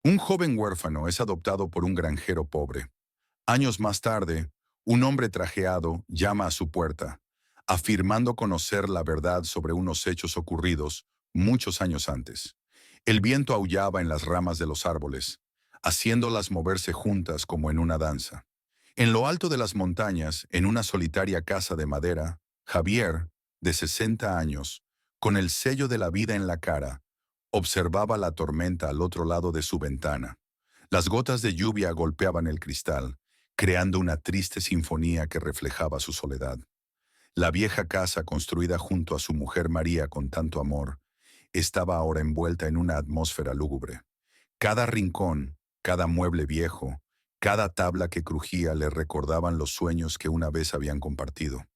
Un joven huérfano es adoptado por un granjero pobre. Años más tarde, un hombre trajeado llama a su puerta, afirmando conocer la verdad sobre unos hechos ocurridos muchos años antes. El viento aullaba en las ramas de los árboles, haciéndolas moverse juntas como en una danza. En lo alto de las montañas, en una solitaria casa de madera, Javier, de 60 años, con el sello de la vida en la cara, observaba la tormenta al otro lado de su ventana. Las gotas de lluvia golpeaban el cristal, creando una triste sinfonía que reflejaba su soledad. La vieja casa construida junto a su mujer María con tanto amor, estaba ahora envuelta en una atmósfera lúgubre. Cada rincón, cada mueble viejo, cada tabla que crujía le recordaban los sueños que una vez habían compartido,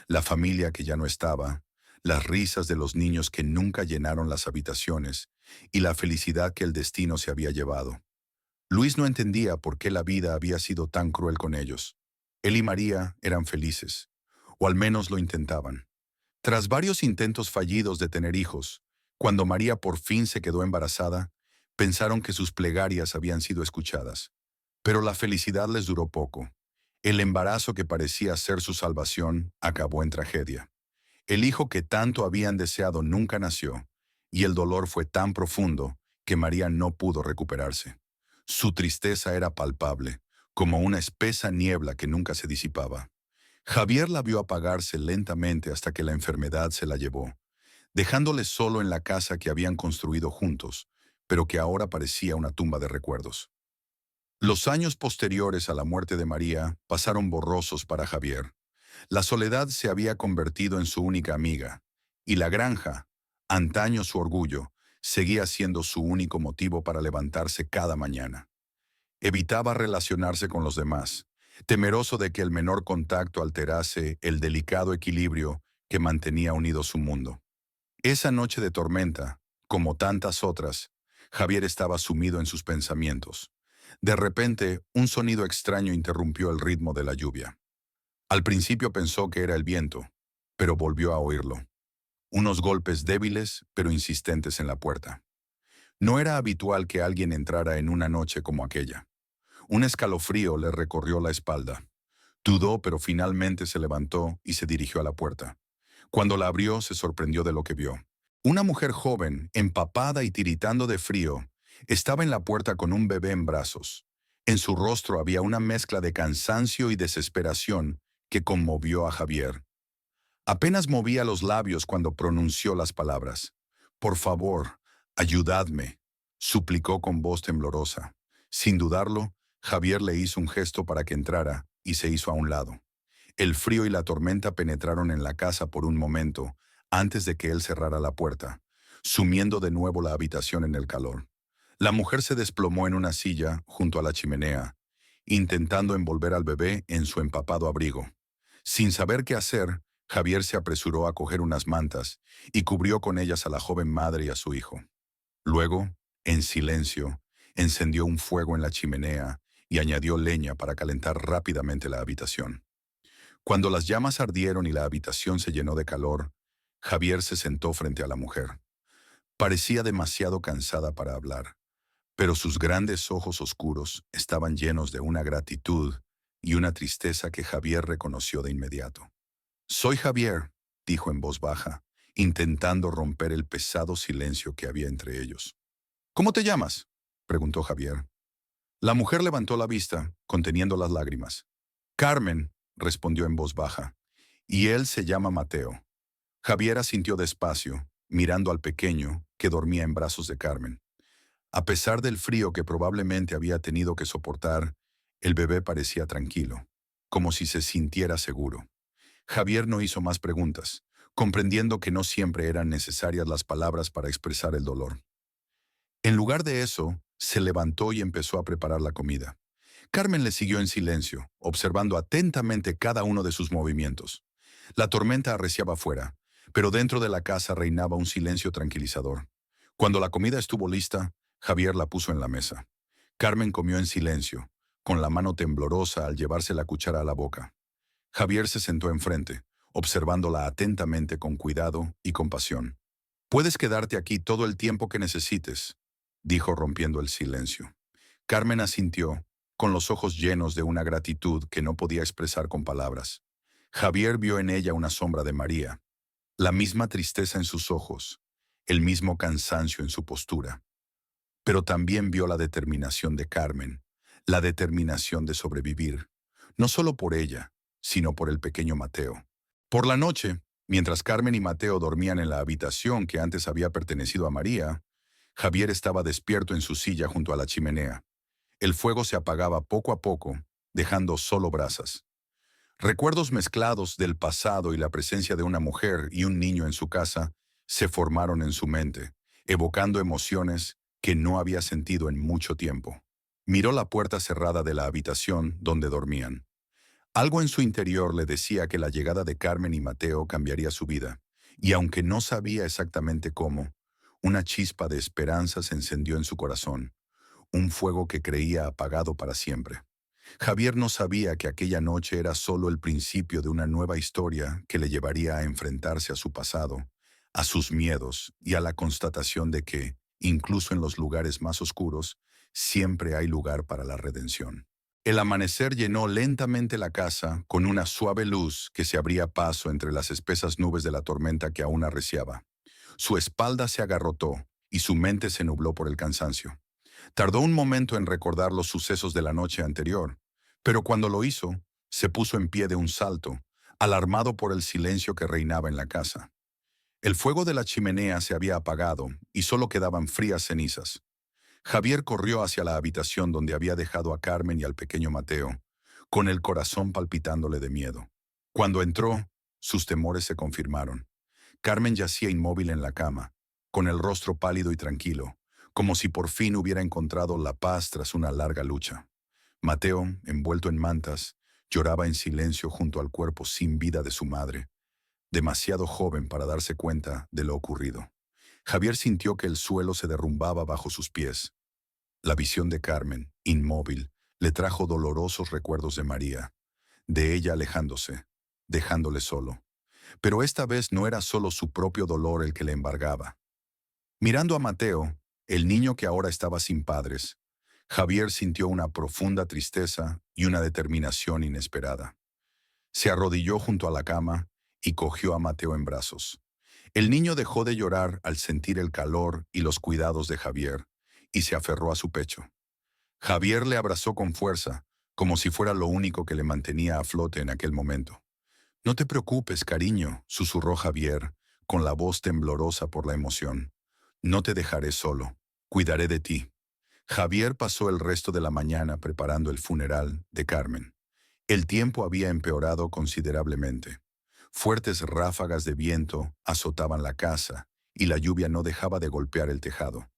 la familia que ya no estaba, las risas de los niños que nunca llenaron las habitaciones y la felicidad que el destino se había llevado. Luis no entendía por qué la vida había sido tan cruel con ellos. Él y María eran felices, o al menos lo intentaban. Tras varios intentos fallidos de tener hijos, cuando María por fin se quedó embarazada, pensaron que sus plegarias habían sido escuchadas. Pero la felicidad les duró poco. El embarazo que parecía ser su salvación acabó en tragedia. El hijo que tanto habían deseado nunca nació, y el dolor fue tan profundo que María no pudo recuperarse. Su tristeza era palpable, como una espesa niebla que nunca se disipaba. Javier la vio apagarse lentamente hasta que la enfermedad se la llevó, dejándole solo en la casa que habían construido juntos, pero que ahora parecía una tumba de recuerdos. Los años posteriores a la muerte de María pasaron borrosos para Javier. La soledad se había convertido en su única amiga, y la granja, antaño su orgullo, seguía siendo su único motivo para levantarse cada mañana. Evitaba relacionarse con los demás, temeroso de que el menor contacto alterase el delicado equilibrio que mantenía unido su mundo. Esa noche de tormenta, como tantas otras, Javier estaba sumido en sus pensamientos. De repente, un sonido extraño interrumpió el ritmo de la lluvia. Al principio pensó que era el viento, pero volvió a oírlo. Unos golpes débiles pero insistentes en la puerta. No era habitual que alguien entrara en una noche como aquella. Un escalofrío le recorrió la espalda. Dudó, pero finalmente se levantó y se dirigió a la puerta. Cuando la abrió, se sorprendió de lo que vio. Una mujer joven, empapada y tiritando de frío, estaba en la puerta con un bebé en brazos. En su rostro había una mezcla de cansancio y desesperación que conmovió a Javier. Apenas movía los labios cuando pronunció las palabras. «Por favor, ayudadme», suplicó con voz temblorosa. Sin dudarlo, Javier le hizo un gesto para que entrara y se hizo a un lado. El frío y la tormenta penetraron en la casa por un momento, antes de que él cerrara la puerta, sumiendo de nuevo la habitación en el calor. La mujer se desplomó en una silla junto a la chimenea, intentando envolver al bebé en su empapado abrigo. Sin saber qué hacer, Javier se apresuró a coger unas mantas y cubrió con ellas a la joven madre y a su hijo. Luego, en silencio, encendió un fuego en la chimenea y añadió leña para calentar rápidamente la habitación. Cuando las llamas ardieron y la habitación se llenó de calor, Javier se sentó frente a la mujer. Parecía demasiado cansada para hablar, pero sus grandes ojos oscuros estaban llenos de una gratitud y una tristeza que Javier reconoció de inmediato. «Soy Javier», dijo en voz baja, intentando romper el pesado silencio que había entre ellos. «¿Cómo te llamas?», preguntó Javier. La mujer levantó la vista, conteniendo las lágrimas. «Carmen», respondió en voz baja, «y él se llama Mateo». Javier asintió despacio, mirando al pequeño, que dormía en brazos de Carmen. A pesar del frío que probablemente había tenido que soportar, el bebé parecía tranquilo, como si se sintiera seguro. Javier no hizo más preguntas, comprendiendo que no siempre eran necesarias las palabras para expresar el dolor. En lugar de eso, se levantó y empezó a preparar la comida. Carmen le siguió en silencio, observando atentamente cada uno de sus movimientos. La tormenta arreciaba afuera, pero dentro de la casa reinaba un silencio tranquilizador. Cuando la comida estuvo lista, Javier la puso en la mesa. Carmen comió en silencio, con la mano temblorosa al llevarse la cuchara a la boca. Javier se sentó enfrente, observándola atentamente con cuidado y compasión. «Puedes quedarte aquí todo el tiempo que necesites», dijo rompiendo el silencio. Carmen asintió, con los ojos llenos de una gratitud que no podía expresar con palabras. Javier vio en ella una sombra de María, la misma tristeza en sus ojos, el mismo cansancio en su postura. Pero también vio la determinación de Carmen, la determinación de sobrevivir, no solo por ella, sino por el pequeño Mateo. Por la noche, mientras Carmen y Mateo dormían en la habitación que antes había pertenecido a María, Javier estaba despierto en su silla junto a la chimenea. El fuego se apagaba poco a poco, dejando solo brasas. Recuerdos mezclados del pasado y la presencia de una mujer y un niño en su casa se formaron en su mente, evocando emociones que no había sentido en mucho tiempo. Miró la puerta cerrada de la habitación donde dormían. Algo en su interior le decía que la llegada de Carmen y Mateo cambiaría su vida, y aunque no sabía exactamente cómo, una chispa de esperanza se encendió en su corazón, un fuego que creía apagado para siempre. Javier no sabía que aquella noche era solo el principio de una nueva historia que le llevaría a enfrentarse a su pasado, a sus miedos y a la constatación de que, incluso en los lugares más oscuros, siempre hay lugar para la redención. El amanecer llenó lentamente la casa con una suave luz que se abría paso entre las espesas nubes de la tormenta que aún arreciaba. Su espalda se agarrotó y su mente se nubló por el cansancio. Tardó un momento en recordar los sucesos de la noche anterior, pero cuando lo hizo, se puso en pie de un salto, alarmado por el silencio que reinaba en la casa. El fuego de la chimenea se había apagado y solo quedaban frías cenizas. Javier corrió hacia la habitación donde había dejado a Carmen y al pequeño Mateo, con el corazón palpitándole de miedo. Cuando entró, sus temores se confirmaron. Carmen yacía inmóvil en la cama, con el rostro pálido y tranquilo, como si por fin hubiera encontrado la paz tras una larga lucha. Mateo, envuelto en mantas, lloraba en silencio junto al cuerpo sin vida de su madre, demasiado joven para darse cuenta de lo ocurrido. Javier sintió que el suelo se derrumbaba bajo sus pies. La visión de Carmen, inmóvil, le trajo dolorosos recuerdos de María, de ella alejándose, dejándole solo. Pero esta vez no era solo su propio dolor el que le embargaba. Mirando a Mateo, el niño que ahora estaba sin padres, Javier sintió una profunda tristeza y una determinación inesperada. Se arrodilló junto a la cama y cogió a Mateo en brazos. El niño dejó de llorar al sentir el calor y los cuidados de Javier, y se aferró a su pecho. Javier le abrazó con fuerza, como si fuera lo único que le mantenía a flote en aquel momento. «No te preocupes, cariño», susurró Javier, con la voz temblorosa por la emoción. «No te dejaré solo. Cuidaré de ti». Javier pasó el resto de la mañana preparando el funeral de Carmen. El tiempo había empeorado considerablemente. Fuertes ráfagas de viento azotaban la casa y la lluvia no dejaba de golpear el tejado.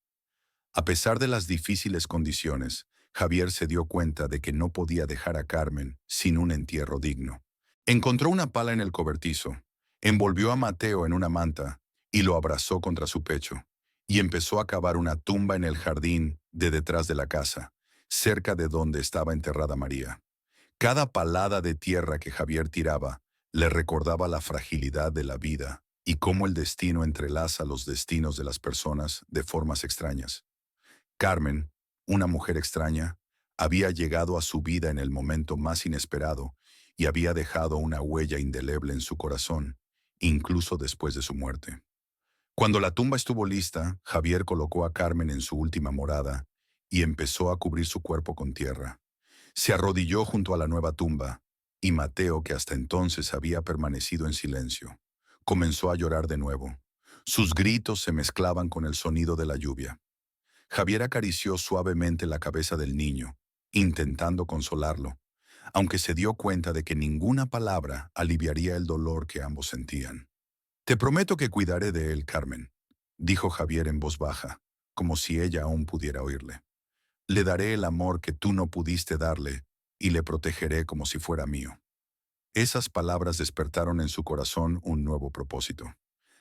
A pesar de las difíciles condiciones, Javier se dio cuenta de que no podía dejar a Carmen sin un entierro digno. Encontró una pala en el cobertizo, envolvió a Mateo en una manta y lo abrazó contra su pecho, y empezó a cavar una tumba en el jardín de detrás de la casa, cerca de donde estaba enterrada María. Cada palada de tierra que Javier tiraba le recordaba la fragilidad de la vida y cómo el destino entrelaza los destinos de las personas de formas extrañas. Carmen, una mujer extraña, había llegado a su vida en el momento más inesperado y había dejado una huella indeleble en su corazón, incluso después de su muerte. Cuando la tumba estuvo lista, Javier colocó a Carmen en su última morada y empezó a cubrir su cuerpo con tierra. Se arrodilló junto a la nueva tumba, y Mateo, que hasta entonces había permanecido en silencio, comenzó a llorar de nuevo. Sus gritos se mezclaban con el sonido de la lluvia. Javier acarició suavemente la cabeza del niño, intentando consolarlo, aunque se dio cuenta de que ninguna palabra aliviaría el dolor que ambos sentían. «Te prometo que cuidaré de él, Carmen», dijo Javier en voz baja, como si ella aún pudiera oírle. «Le daré el amor que tú no pudiste darle y le protegeré como si fuera mío». Esas palabras despertaron en su corazón un nuevo propósito.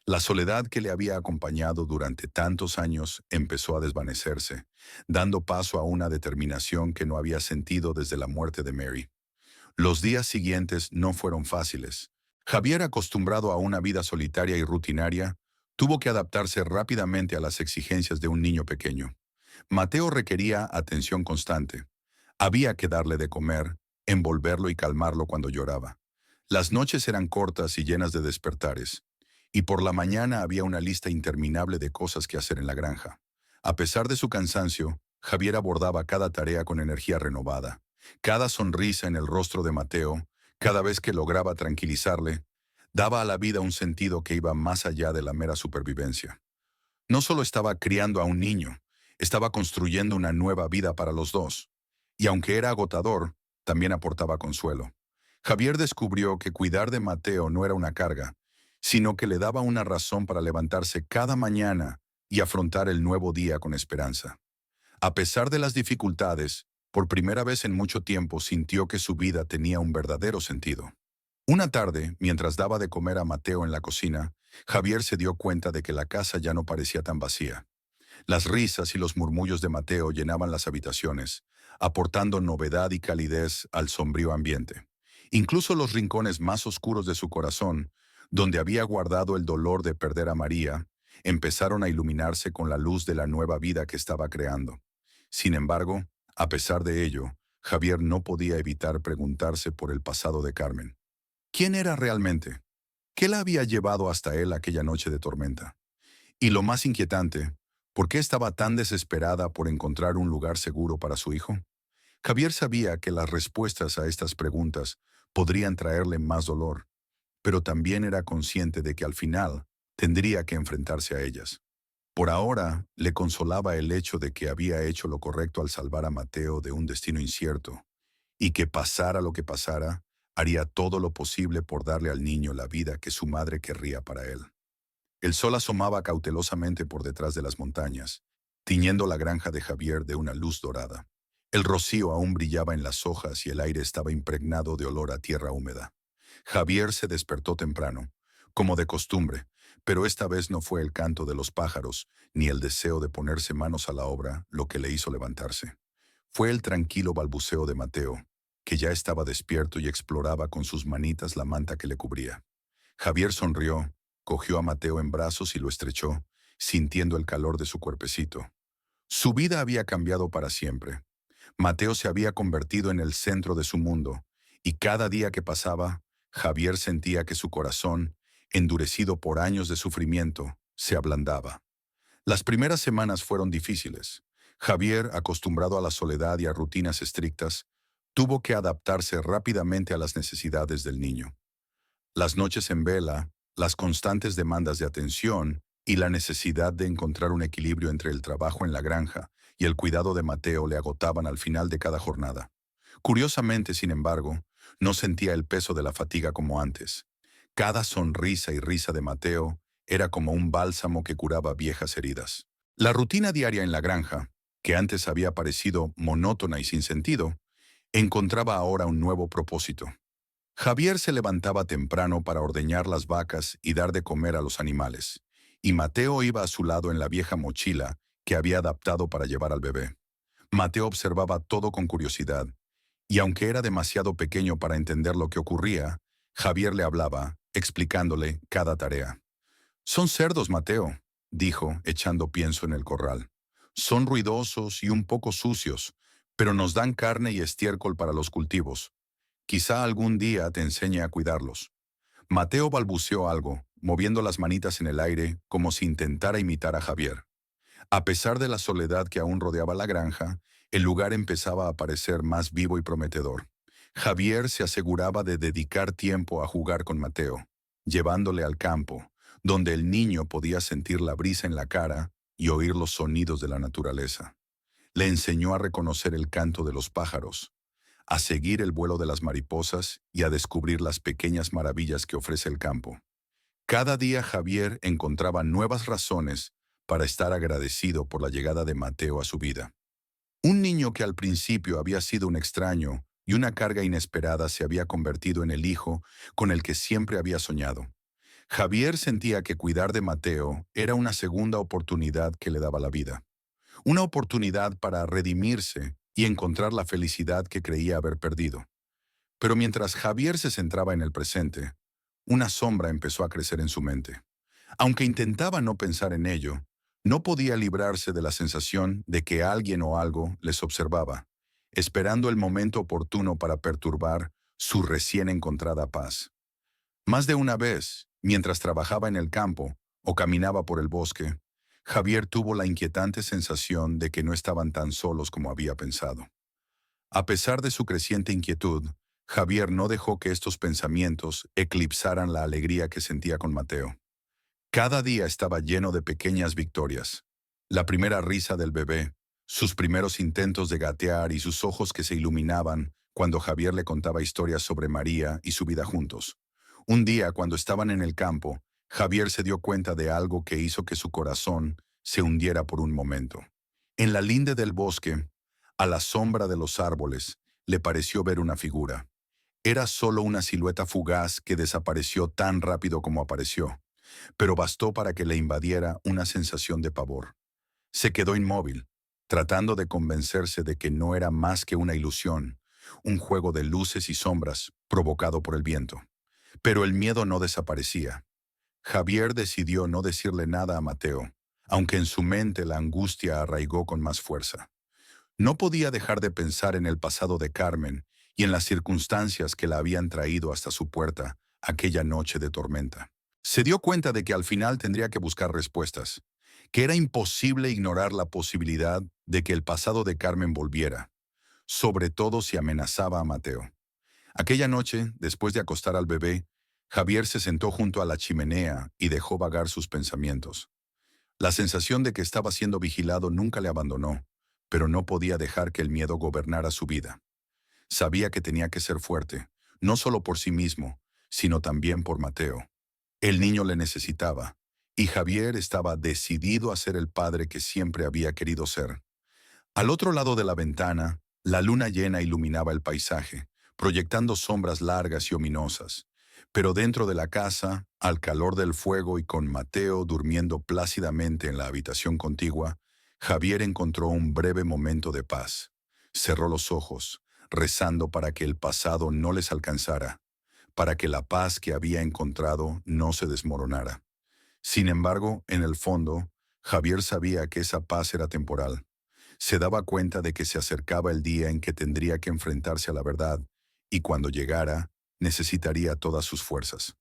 La soledad que le había acompañado durante tantos años empezó a desvanecerse, dando paso a una determinación que no había sentido desde la muerte de Mary. Los días siguientes no fueron fáciles. Javier, acostumbrado a una vida solitaria y rutinaria, tuvo que adaptarse rápidamente a las exigencias de un niño pequeño. Mateo requería atención constante. Había que darle de comer, envolverlo y calmarlo cuando lloraba. Las noches eran cortas y llenas de despertares, y por la mañana había una lista interminable de cosas que hacer en la granja. A pesar de su cansancio, Javier abordaba cada tarea con energía renovada. Cada sonrisa en el rostro de Mateo, cada vez que lograba tranquilizarle, daba a la vida un sentido que iba más allá de la mera supervivencia. No solo estaba criando a un niño, estaba construyendo una nueva vida para los dos. Y aunque era agotador, también aportaba consuelo. Javier descubrió que cuidar de Mateo no era una carga, sino que le daba una razón para levantarse cada mañana y afrontar el nuevo día con esperanza. A pesar de las dificultades, por primera vez en mucho tiempo sintió que su vida tenía un verdadero sentido. Una tarde, mientras daba de comer a Mateo en la cocina, Javier se dio cuenta de que la casa ya no parecía tan vacía. Las risas y los murmullos de Mateo llenaban las habitaciones, aportando novedad y calidez al sombrío ambiente. Incluso los rincones más oscuros de su corazón, donde había guardado el dolor de perder a María, empezaron a iluminarse con la luz de la nueva vida que estaba creando. Sin embargo, a pesar de ello, Javier no podía evitar preguntarse por el pasado de Carmen. ¿Quién era realmente? ¿Qué la había llevado hasta él aquella noche de tormenta? Y lo más inquietante, ¿por qué estaba tan desesperada por encontrar un lugar seguro para su hijo? Javier sabía que las respuestas a estas preguntas podrían traerle más dolor, pero también era consciente de que al final tendría que enfrentarse a ellas. Por ahora, le consolaba el hecho de que había hecho lo correcto al salvar a Mateo de un destino incierto, y que pasara lo que pasara, haría todo lo posible por darle al niño la vida que su madre querría para él. El sol asomaba cautelosamente por detrás de las montañas, tiñendo la granja de Javier de una luz dorada. El rocío aún brillaba en las hojas y el aire estaba impregnado de olor a tierra húmeda. Javier se despertó temprano, como de costumbre, pero esta vez no fue el canto de los pájaros ni el deseo de ponerse manos a la obra lo que le hizo levantarse. Fue el tranquilo balbuceo de Mateo, que ya estaba despierto y exploraba con sus manitas la manta que le cubría. Javier sonrió, cogió a Mateo en brazos y lo estrechó, sintiendo el calor de su cuerpecito. Su vida había cambiado para siempre. Mateo se había convertido en el centro de su mundo, y cada día que pasaba, Javier sentía que su corazón, endurecido por años de sufrimiento, se ablandaba. Las primeras semanas fueron difíciles. Javier, acostumbrado a la soledad y a rutinas estrictas, tuvo que adaptarse rápidamente a las necesidades del niño. Las noches en vela, las constantes demandas de atención y la necesidad de encontrar un equilibrio entre el trabajo en la granja y el cuidado de Mateo le agotaban al final de cada jornada. Curiosamente, sin embargo, no sentía el peso de la fatiga como antes. Cada sonrisa y risa de Mateo era como un bálsamo que curaba viejas heridas. La rutina diaria en la granja, que antes había parecido monótona y sin sentido, encontraba ahora un nuevo propósito. Javier se levantaba temprano para ordeñar las vacas y dar de comer a los animales, y Mateo iba a su lado en la vieja mochila que había adaptado para llevar al bebé. Mateo observaba todo con curiosidad, y aunque era demasiado pequeño para entender lo que ocurría, Javier le hablaba, explicándole cada tarea. «Son cerdos, Mateo», dijo, echando pienso en el corral. «Son ruidosos y un poco sucios, pero nos dan carne y estiércol para los cultivos. Quizá algún día te enseñe a cuidarlos». Mateo balbuceó algo, moviendo las manitas en el aire como si intentara imitar a Javier. A pesar de la soledad que aún rodeaba la granja, el lugar empezaba a parecer más vivo y prometedor. Javier se aseguraba de dedicar tiempo a jugar con Mateo, llevándole al campo, donde el niño podía sentir la brisa en la cara y oír los sonidos de la naturaleza. Le enseñó a reconocer el canto de los pájaros, a seguir el vuelo de las mariposas y a descubrir las pequeñas maravillas que ofrece el campo. Cada día Javier encontraba nuevas razones para estar agradecido por la llegada de Mateo a su vida. Un niño que al principio había sido un extraño y una carga inesperada se había convertido en el hijo con el que siempre había soñado. Javier sentía que cuidar de Mateo era una segunda oportunidad que le daba la vida. Una oportunidad para redimirse y encontrar la felicidad que creía haber perdido. Pero mientras Javier se centraba en el presente, una sombra empezó a crecer en su mente. Aunque intentaba no pensar en ello, No podía librarse de la sensación de que alguien o algo les observaba, esperando el momento oportuno para perturbar su recién encontrada paz. Más de una vez, mientras trabajaba en el campo o caminaba por el bosque, Javier tuvo la inquietante sensación de que no estaban tan solos como había pensado. A pesar de su creciente inquietud, Javier no dejó que estos pensamientos eclipsaran la alegría que sentía con Mateo. Cada día estaba lleno de pequeñas victorias. La primera risa del bebé, sus primeros intentos de gatear y sus ojos que se iluminaban cuando Javier le contaba historias sobre María y su vida juntos. Un día, cuando estaban en el campo, Javier se dio cuenta de algo que hizo que su corazón se hundiera por un momento. En la linde del bosque, a la sombra de los árboles, le pareció ver una figura. Era solo una silueta fugaz que desapareció tan rápido como apareció, pero bastó para que le invadiera una sensación de pavor. Se quedó inmóvil, tratando de convencerse de que no era más que una ilusión, un juego de luces y sombras provocado por el viento. Pero el miedo no desaparecía. Javier decidió no decirle nada a Mateo, aunque en su mente la angustia arraigó con más fuerza. No podía dejar de pensar en el pasado de Carmen y en las circunstancias que la habían traído hasta su puerta aquella noche de tormenta. Se dio cuenta de que al final tendría que buscar respuestas, que era imposible ignorar la posibilidad de que el pasado de Carmen volviera, sobre todo si amenazaba a Mateo. Aquella noche, después de acostar al bebé, Javier se sentó junto a la chimenea y dejó vagar sus pensamientos. La sensación de que estaba siendo vigilado nunca le abandonó, pero no podía dejar que el miedo gobernara su vida. Sabía que tenía que ser fuerte, no solo por sí mismo, sino también por Mateo. El niño le necesitaba, y Javier estaba decidido a ser el padre que siempre había querido ser. Al otro lado de la ventana, la luna llena iluminaba el paisaje, proyectando sombras largas y ominosas. Pero dentro de la casa, al calor del fuego y con Mateo durmiendo plácidamente en la habitación contigua, Javier encontró un breve momento de paz. Cerró los ojos, rezando para que el pasado no les alcanzara, para que la paz que había encontrado no se desmoronara. Sin embargo, en el fondo, Javier sabía que esa paz era temporal. Se daba cuenta de que se acercaba el día en que tendría que enfrentarse a la verdad, y cuando llegara, necesitaría todas sus fuerzas.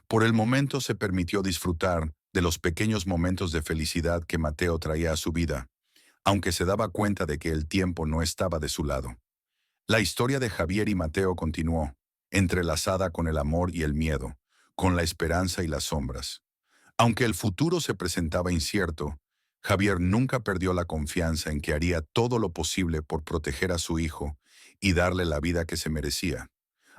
Por el momento se permitió disfrutar de los pequeños momentos de felicidad que Mateo traía a su vida, aunque se daba cuenta de que el tiempo no estaba de su lado. La historia de Javier y Mateo continuó, entrelazada con el amor y el miedo, con la esperanza y las sombras. Aunque el futuro se presentaba incierto, Javier nunca perdió la confianza en que haría todo lo posible por proteger a su hijo y darle la vida que se merecía,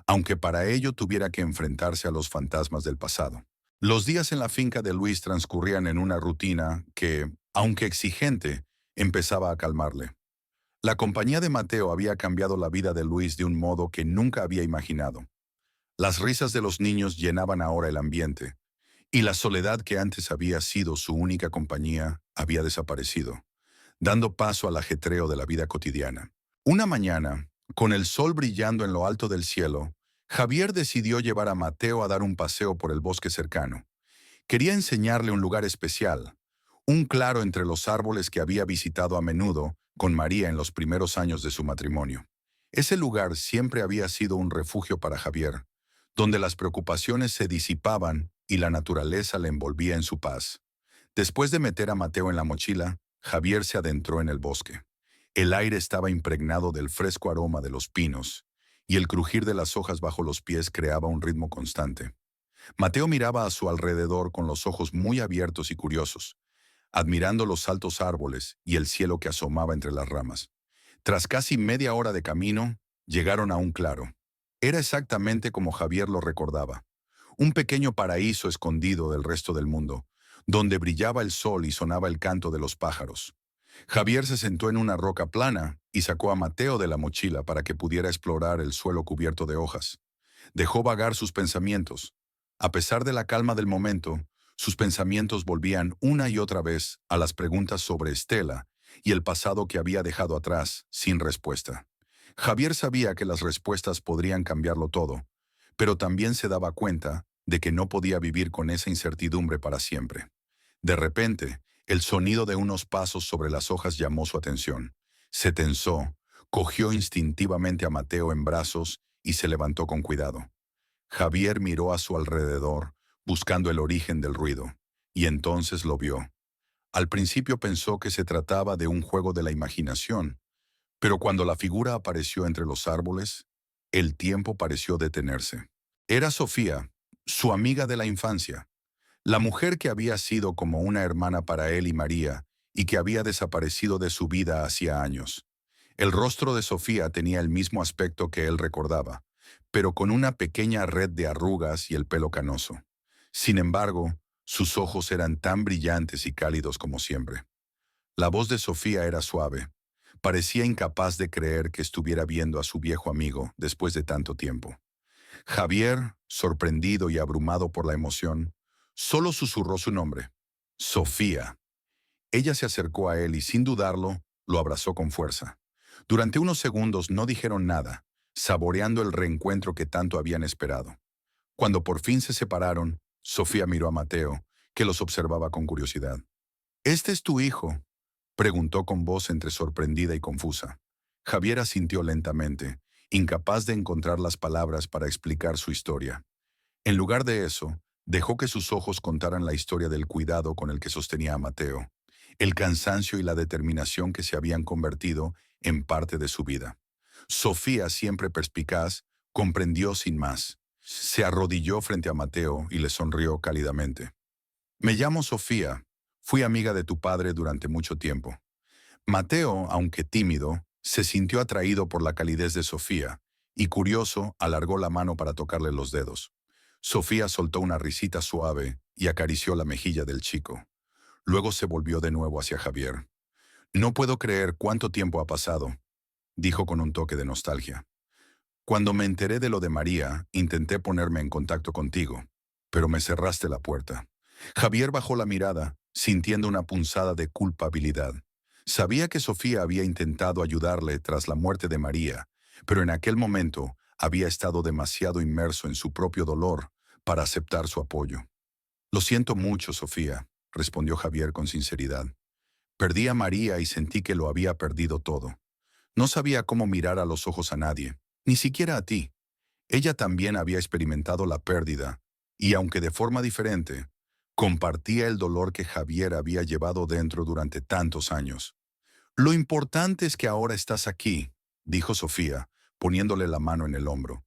aunque para ello tuviera que enfrentarse a los fantasmas del pasado. Los días en la finca de Luis transcurrían en una rutina que, aunque exigente, empezaba a calmarle. La compañía de Mateo había cambiado la vida de Luis de un modo que nunca había imaginado. Las risas de los niños llenaban ahora el ambiente, y la soledad que antes había sido su única compañía había desaparecido, dando paso al ajetreo de la vida cotidiana. Una mañana, con el sol brillando en lo alto del cielo, Javier decidió llevar a Mateo a dar un paseo por el bosque cercano. Quería enseñarle un lugar especial, un claro entre los árboles que había visitado a menudo con María en los primeros años de su matrimonio. Ese lugar siempre había sido un refugio para Javier, donde las preocupaciones se disipaban y la naturaleza le envolvía en su paz. Después de meter a Mateo en la mochila, Javier se adentró en el bosque. El aire estaba impregnado del fresco aroma de los pinos, y el crujir de las hojas bajo los pies creaba un ritmo constante. Mateo miraba a su alrededor con los ojos muy abiertos y curiosos, admirando los altos árboles y el cielo que asomaba entre las ramas. Tras casi media hora de camino, llegaron a un claro. Era exactamente como Javier lo recordaba. Un pequeño paraíso escondido del resto del mundo, donde brillaba el sol y sonaba el canto de los pájaros. Javier se sentó en una roca plana y sacó a Mateo de la mochila para que pudiera explorar el suelo cubierto de hojas. Dejó vagar sus pensamientos. A pesar de la calma del momento, sus pensamientos volvían una y otra vez a las preguntas sobre Estela y el pasado que había dejado atrás, sin respuesta. Javier sabía que las respuestas podrían cambiarlo todo, pero también se daba cuenta de que no podía vivir con esa incertidumbre para siempre. De repente, El sonido de unos pasos sobre las hojas llamó su atención. Se tensó, cogió instintivamente a Mateo en brazos y se levantó con cuidado. Javier miró a su alrededor, buscando el origen del ruido, y entonces lo vio. Al principio pensó que se trataba de un juego de la imaginación, pero cuando la figura apareció entre los árboles, el tiempo pareció detenerse. Era Sofía, su amiga de la infancia, la mujer que había sido como una hermana para él y María, y que había desaparecido de su vida hacía años. El rostro de Sofía tenía el mismo aspecto que él recordaba, pero con una pequeña red de arrugas y el pelo canoso. Sin embargo, sus ojos eran tan brillantes y cálidos como siempre. La voz de Sofía era suave. Parecía incapaz de creer que estuviera viendo a su viejo amigo después de tanto tiempo. Javier, sorprendido y abrumado por la emoción, solo susurró su nombre: Sofía. Ella se acercó a él y, sin dudarlo, lo abrazó con fuerza. Durante unos segundos no dijeron nada, saboreando el reencuentro que tanto habían esperado. Cuando por fin se separaron, Sofía miró a Mateo, que los observaba con curiosidad. «¿Este es tu hijo?», preguntó con voz entre sorprendida y confusa. Javier asintió lentamente, incapaz de encontrar las palabras para explicar su historia. En lugar de eso, dejó que sus ojos contaran la historia del cuidado con el que sostenía a Mateo, el cansancio y la determinación que se habían convertido en parte de su vida. Sofía, siempre perspicaz, comprendió sin más. Se arrodilló frente a Mateo y le sonrió cálidamente. «Me llamo Sofía. Fui amiga de tu padre durante mucho tiempo». Mateo, aunque tímido, se sintió atraído por la calidez de Sofía y, curioso, alargó la mano para tocarle los dedos. Sofía soltó una risita suave y acarició la mejilla del chico. Luego se volvió de nuevo hacia Javier. «No puedo creer cuánto tiempo ha pasado», dijo con un toque de nostalgia. «Cuando me enteré de lo de María, intenté ponerme en contacto contigo, pero me cerraste la puerta». Javier bajó la mirada, sintiendo una punzada de culpabilidad. Sabía que Sofía había intentado ayudarle tras la muerte de María, pero en aquel momento había estado demasiado inmerso en su propio dolor para aceptar su apoyo. «Lo siento mucho, Sofía», respondió Javier con sinceridad. «Perdí a María y sentí que lo había perdido todo. No sabía cómo mirar a los ojos a nadie, ni siquiera a ti. Ella también había experimentado la pérdida, y aunque de forma diferente, compartía el dolor que Javier había llevado dentro durante tantos años. Lo importante es que ahora estás aquí», dijo Sofía, poniéndole la mano en el hombro.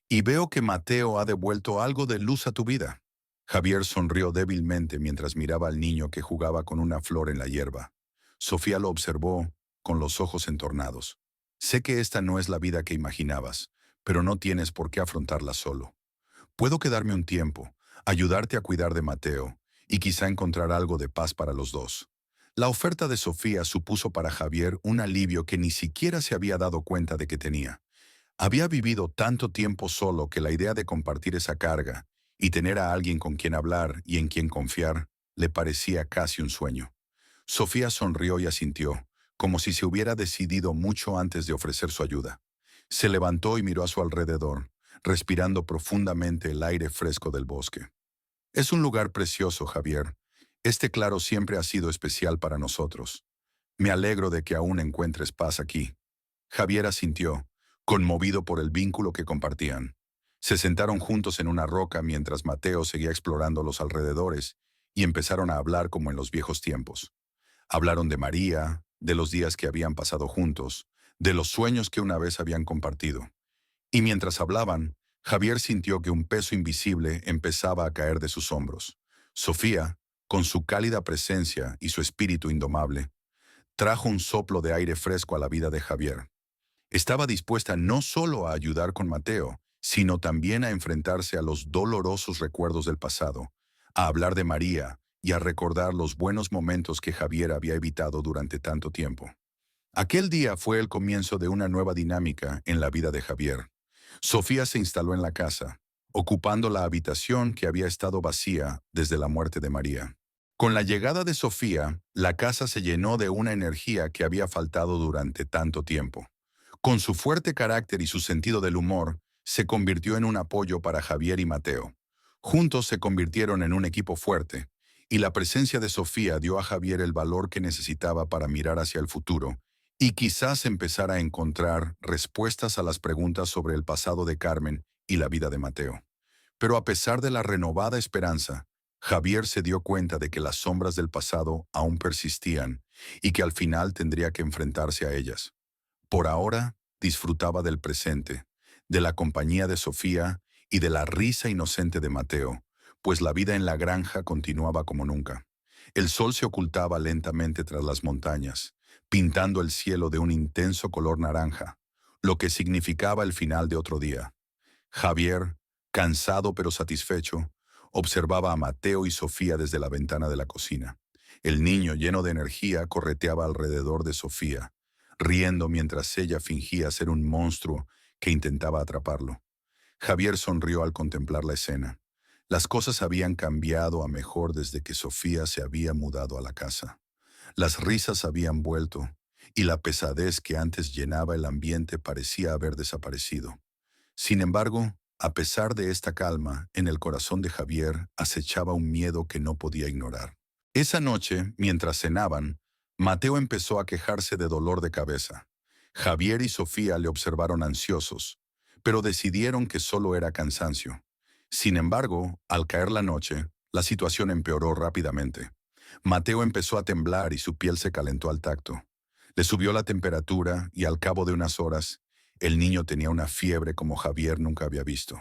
«Y veo que Mateo ha devuelto algo de luz a tu vida». Javier sonrió débilmente mientras miraba al niño que jugaba con una flor en la hierba. Sofía lo observó con los ojos entornados. «Sé que esta no es la vida que imaginabas, pero no tienes por qué afrontarla solo. Puedo quedarme un tiempo, ayudarte a cuidar de Mateo y quizá encontrar algo de paz para los dos». La oferta de Sofía supuso para Javier un alivio que ni siquiera se había dado cuenta de que tenía. Había vivido tanto tiempo solo que la idea de compartir esa carga y tener a alguien con quien hablar y en quien confiar le parecía casi un sueño. Sofía sonrió y asintió, como si se hubiera decidido mucho antes de ofrecer su ayuda. Se levantó y miró a su alrededor, respirando profundamente el aire fresco del bosque. «Es un lugar precioso, Javier. Este claro siempre ha sido especial para nosotros. Me alegro de que aún encuentres paz aquí». Javier asintió, conmovido por el vínculo que compartían. Se sentaron juntos en una roca mientras Mateo seguía explorando los alrededores y empezaron a hablar como en los viejos tiempos. Hablaron de María, de los días que habían pasado juntos, de los sueños que una vez habían compartido. Y mientras hablaban, Javier sintió que un peso invisible empezaba a caer de sus hombros. Sofía, con su cálida presencia y su espíritu indomable, trajo un soplo de aire fresco a la vida de Javier. Estaba dispuesta no solo a ayudar con Mateo, sino también a enfrentarse a los dolorosos recuerdos del pasado, a hablar de María y a recordar los buenos momentos que Javier había evitado durante tanto tiempo. Aquel día fue el comienzo de una nueva dinámica en la vida de Javier. Sofía se instaló en la casa, ocupando la habitación que había estado vacía desde la muerte de María. Con la llegada de Sofía, la casa se llenó de una energía que había faltado durante tanto tiempo. Con su fuerte carácter y su sentido del humor, se convirtió en un apoyo para Javier y Mateo. Juntos se convirtieron en un equipo fuerte, y la presencia de Sofía dio a Javier el valor que necesitaba para mirar hacia el futuro y quizás empezar a encontrar respuestas a las preguntas sobre el pasado de Carmen y la vida de Mateo. Pero a pesar de la renovada esperanza, Javier se dio cuenta de que las sombras del pasado aún persistían y que al final tendría que enfrentarse a ellas. Por ahora, disfrutaba del presente, de la compañía de Sofía y de la risa inocente de Mateo, pues la vida en la granja continuaba como nunca. El sol se ocultaba lentamente tras las montañas, pintando el cielo de un intenso color naranja, lo que significaba el final de otro día. Javier, cansado pero satisfecho, observaba a Mateo y Sofía desde la ventana de la cocina. El niño, lleno de energía, correteaba alrededor de Sofía, riendo mientras ella fingía ser un monstruo que intentaba atraparlo. Javier sonrió al contemplar la escena. Las cosas habían cambiado a mejor desde que Sofía se había mudado a la casa. Las risas habían vuelto, y la pesadez que antes llenaba el ambiente parecía haber desaparecido. Sin embargo, a pesar de esta calma, en el corazón de Javier acechaba un miedo que no podía ignorar. Esa noche, mientras cenaban, Mateo empezó a quejarse de dolor de cabeza. Javier y Sofía le observaron ansiosos, pero decidieron que solo era cansancio. Sin embargo, al caer la noche, la situación empeoró rápidamente. Mateo empezó a temblar y su piel se calentó al tacto. Le subió la temperatura y al cabo de unas horas, el niño tenía una fiebre como Javier nunca había visto.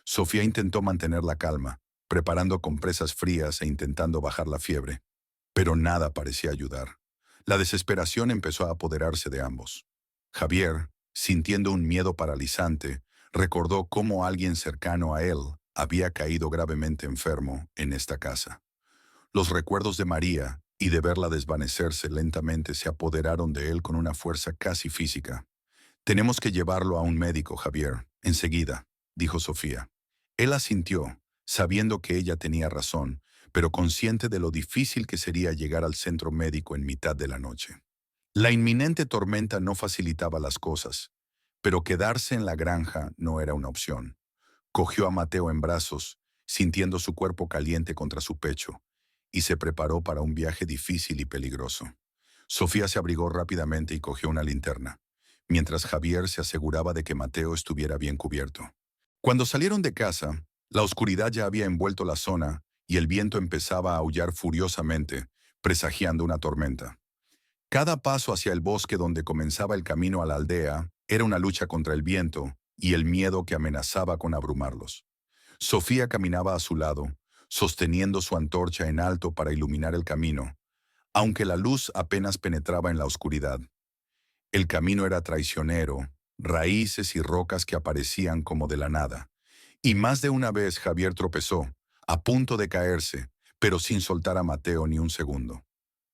Sofía intentó mantener la calma, preparando compresas frías e intentando bajar la fiebre, pero nada parecía ayudar. La desesperación empezó a apoderarse de ambos. Javier, sintiendo un miedo paralizante, recordó cómo alguien cercano a él había caído gravemente enfermo en esta casa. Los recuerdos de María y de verla desvanecerse lentamente se apoderaron de él con una fuerza casi física. «Tenemos que llevarlo a un médico, Javier, enseguida», dijo Sofía. Él asintió, sabiendo que ella tenía razón, pero consciente de lo difícil que sería llegar al centro médico en mitad de la noche. La inminente tormenta no facilitaba las cosas, pero quedarse en la granja no era una opción. Cogió a Mateo en brazos, sintiendo su cuerpo caliente contra su pecho, y se preparó para un viaje difícil y peligroso. Sofía se abrigó rápidamente y cogió una linterna, mientras Javier se aseguraba de que Mateo estuviera bien cubierto. Cuando salieron de casa, la oscuridad ya había envuelto la zona y el viento empezaba a aullar furiosamente, presagiando una tormenta. Cada paso hacia el bosque donde comenzaba el camino a la aldea era una lucha contra el viento y el miedo que amenazaba con abrumarlos. Sofía caminaba a su lado, sosteniendo su antorcha en alto para iluminar el camino, aunque la luz apenas penetraba en la oscuridad. El camino era traicionero, raíces y rocas que aparecían como de la nada. Y más de una vez Javier tropezó, a punto de caerse, pero sin soltar a Mateo ni un segundo.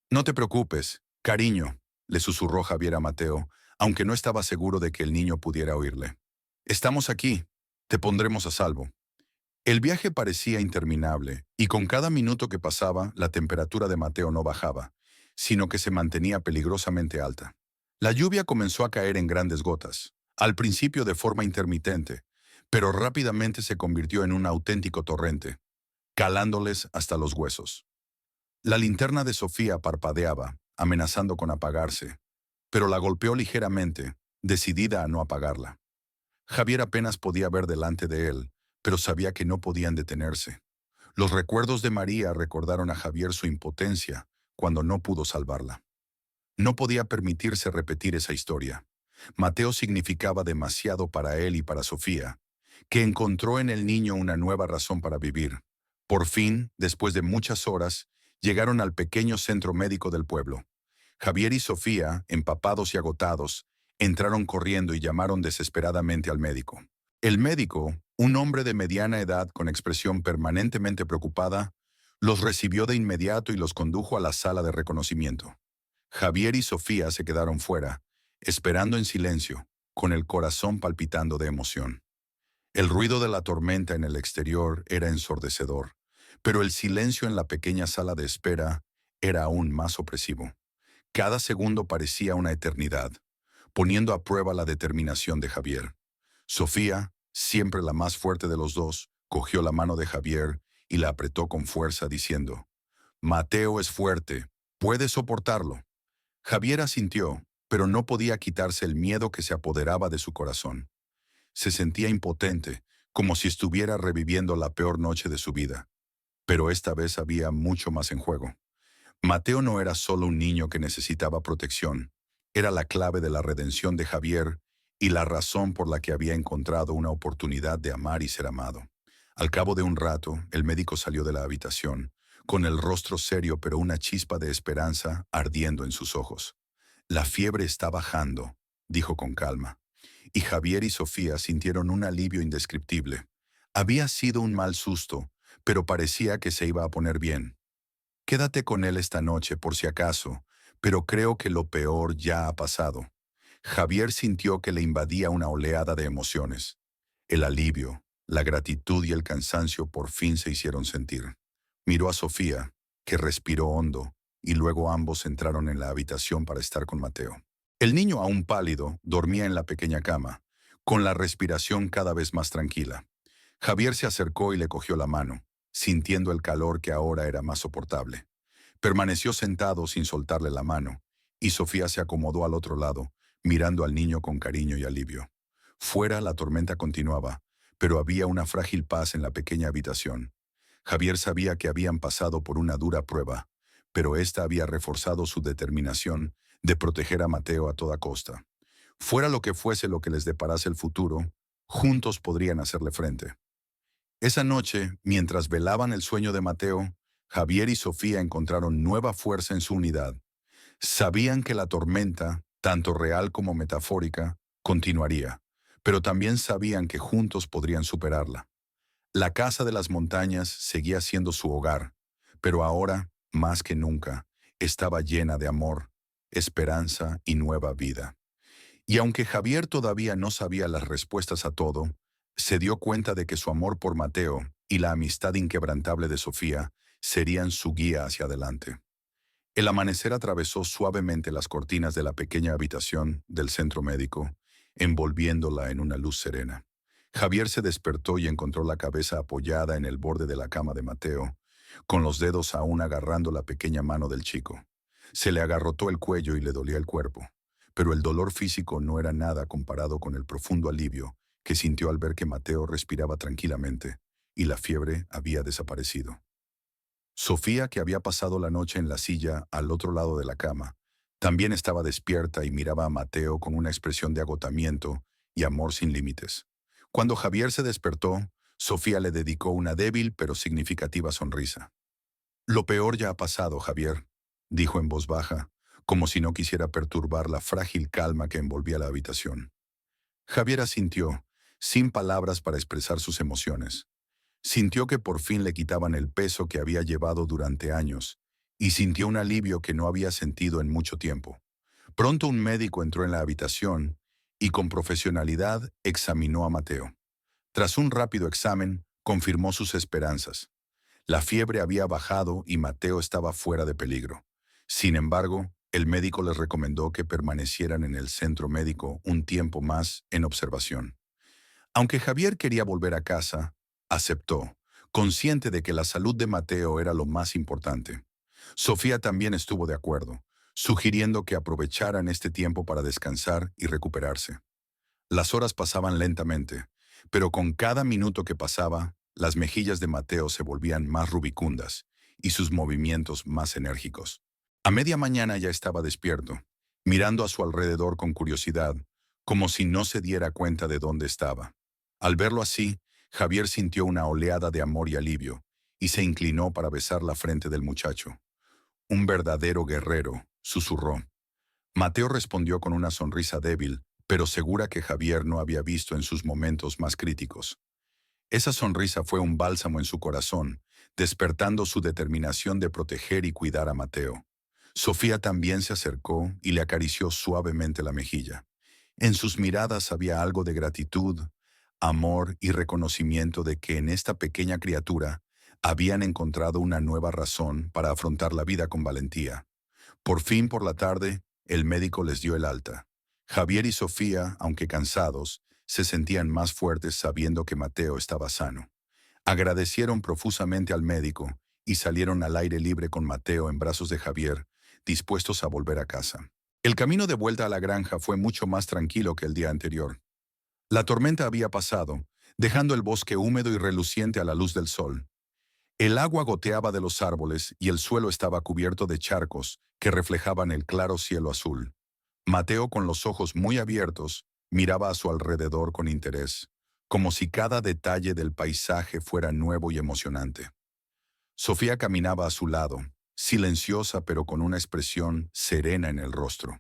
«No te preocupes, cariño», le susurró Javier a Mateo, aunque no estaba seguro de que el niño pudiera oírle. «Estamos aquí, te pondremos a salvo». El viaje parecía interminable, y con cada minuto que pasaba, la temperatura de Mateo no bajaba, sino que se mantenía peligrosamente alta. La lluvia comenzó a caer en grandes gotas, al principio de forma intermitente, pero rápidamente se convirtió en un auténtico torrente, calándoles hasta los huesos. La linterna de Sofía parpadeaba, amenazando con apagarse, pero la golpeó ligeramente, decidida a no apagarla. Javier apenas podía ver delante de él, pero sabía que no podían detenerse. Los recuerdos de María recordaron a Javier su impotencia cuando no pudo salvarla. No podía permitirse repetir esa historia. Mateo significaba demasiado para él y para Sofía, que encontró en el niño una nueva razón para vivir. Por fin, después de muchas horas, llegaron al pequeño centro médico del pueblo. Javier y Sofía, empapados y agotados, entraron corriendo y llamaron desesperadamente al médico. El médico, un hombre de mediana edad con expresión permanentemente preocupada, los recibió de inmediato y los condujo a la sala de reconocimiento. Javier y Sofía se quedaron fuera, esperando en silencio, con el corazón palpitando de emoción. El ruido de la tormenta en el exterior era ensordecedor, pero el silencio en la pequeña sala de espera era aún más opresivo. Cada segundo parecía una eternidad, poniendo a prueba la determinación de Javier. Sofía, siempre la más fuerte de los dos, cogió la mano de Javier y la apretó con fuerza diciendo: Mateo es fuerte. Puede soportarlo. Javier asintió, pero no podía quitarse el miedo que se apoderaba de su corazón. Se sentía impotente, como si estuviera reviviendo la peor noche de su vida. Pero esta vez había mucho más en juego. Mateo no era solo un niño que necesitaba protección. Era la clave de la redención de Javier y la razón por la que había encontrado una oportunidad de amar y ser amado. Al cabo de un rato, el médico salió de la habitación, con el rostro serio pero una chispa de esperanza ardiendo en sus ojos. La fiebre está bajando, dijo con calma, y Javier y Sofía sintieron un alivio indescriptible. Había sido un mal susto, pero parecía que se iba a poner bien. Quédate con él esta noche por si acaso, pero creo que lo peor ya ha pasado. Javier sintió que le invadía una oleada de emociones. El alivio, la gratitud y el cansancio por fin se hicieron sentir. Miró a Sofía, que respiró hondo, y luego ambos entraron en la habitación para estar con Mateo. El niño, aún pálido, dormía en la pequeña cama, con la respiración cada vez más tranquila. Javier se acercó y le cogió la mano, sintiendo el calor que ahora era más soportable. Permaneció sentado sin soltarle la mano, y Sofía se acomodó al otro lado, mirando al niño con cariño y alivio. Fuera la tormenta continuaba, pero había una frágil paz en la pequeña habitación. Javier sabía que habían pasado por una dura prueba, pero ésta había reforzado su determinación de proteger a Mateo a toda costa. Fuera lo que fuese lo que les deparase el futuro, juntos podrían hacerle frente. Esa noche, mientras velaban el sueño de Mateo, Javier y Sofía encontraron nueva fuerza en su unidad. Sabían que la tormenta, tanto real como metafórica, continuaría, pero también sabían que juntos podrían superarla. La casa de las montañas seguía siendo su hogar, pero ahora, más que nunca, estaba llena de amor, esperanza y nueva vida. Y aunque Javier todavía no sabía las respuestas a todo, se dio cuenta de que su amor por Mateo y la amistad inquebrantable de Sofía serían su guía hacia adelante. El amanecer atravesó suavemente las cortinas de la pequeña habitación del centro médico, envolviéndola en una luz serena. Javier se despertó y encontró la cabeza apoyada en el borde de la cama de Mateo, con los dedos aún agarrando la pequeña mano del chico. Se le agarrotó el cuello y le dolía el cuerpo, pero el dolor físico no era nada comparado con el profundo alivio que sintió al ver que Mateo respiraba tranquilamente y la fiebre había desaparecido. Sofía, que había pasado la noche en la silla al otro lado de la cama, también estaba despierta y miraba a Mateo con una expresión de agotamiento y amor sin límites. Cuando Javier se despertó, Sofía le dedicó una débil pero significativa sonrisa. Lo peor ya ha pasado, Javier, dijo en voz baja, como si no quisiera perturbar la frágil calma que envolvía la habitación. Javier asintió, sin palabras para expresar sus emociones. Sintió que por fin le quitaban el peso que había llevado durante años, y sintió un alivio que no había sentido en mucho tiempo. Pronto un médico entró en la habitación y con profesionalidad examinó a Mateo. Tras un rápido examen, confirmó sus esperanzas. La fiebre había bajado y Mateo estaba fuera de peligro. Sin embargo, el médico les recomendó que permanecieran en el centro médico un tiempo más en observación. Aunque Javier quería volver a casa, aceptó, consciente de que la salud de Mateo era lo más importante. Sofía también estuvo de acuerdo, sugiriendo que aprovecharan este tiempo para descansar y recuperarse. Las horas pasaban lentamente, pero con cada minuto que pasaba, las mejillas de Mateo se volvían más rubicundas y sus movimientos más enérgicos. A media mañana ya estaba despierto, mirando a su alrededor con curiosidad, como si no se diera cuenta de dónde estaba. Al verlo así, Javier sintió una oleada de amor y alivio, y se inclinó para besar la frente del muchacho. Un verdadero guerrero, susurró. Mateo respondió con una sonrisa débil, pero segura que Javier no había visto en sus momentos más críticos. Esa sonrisa fue un bálsamo en su corazón, despertando su determinación de proteger y cuidar a Mateo. Sofía también se acercó y le acarició suavemente la mejilla. En sus miradas había algo de gratitud, amor y reconocimiento de que en esta pequeña criatura habían encontrado una nueva razón para afrontar la vida con valentía. Por fin, por la tarde, el médico les dio el alta. Javier y Sofía, aunque cansados, se sentían más fuertes sabiendo que Mateo estaba sano. Agradecieron profusamente al médico y salieron al aire libre con Mateo en brazos de Javier, dispuestos a volver a casa. El camino de vuelta a la granja fue mucho más tranquilo que el día anterior. La tormenta había pasado, dejando el bosque húmedo y reluciente a la luz del sol. El agua goteaba de los árboles y el suelo estaba cubierto de charcos que reflejaban el claro cielo azul. Mateo, con los ojos muy abiertos, miraba a su alrededor con interés, como si cada detalle del paisaje fuera nuevo y emocionante. Sofía caminaba a su lado, silenciosa pero con una expresión serena en el rostro.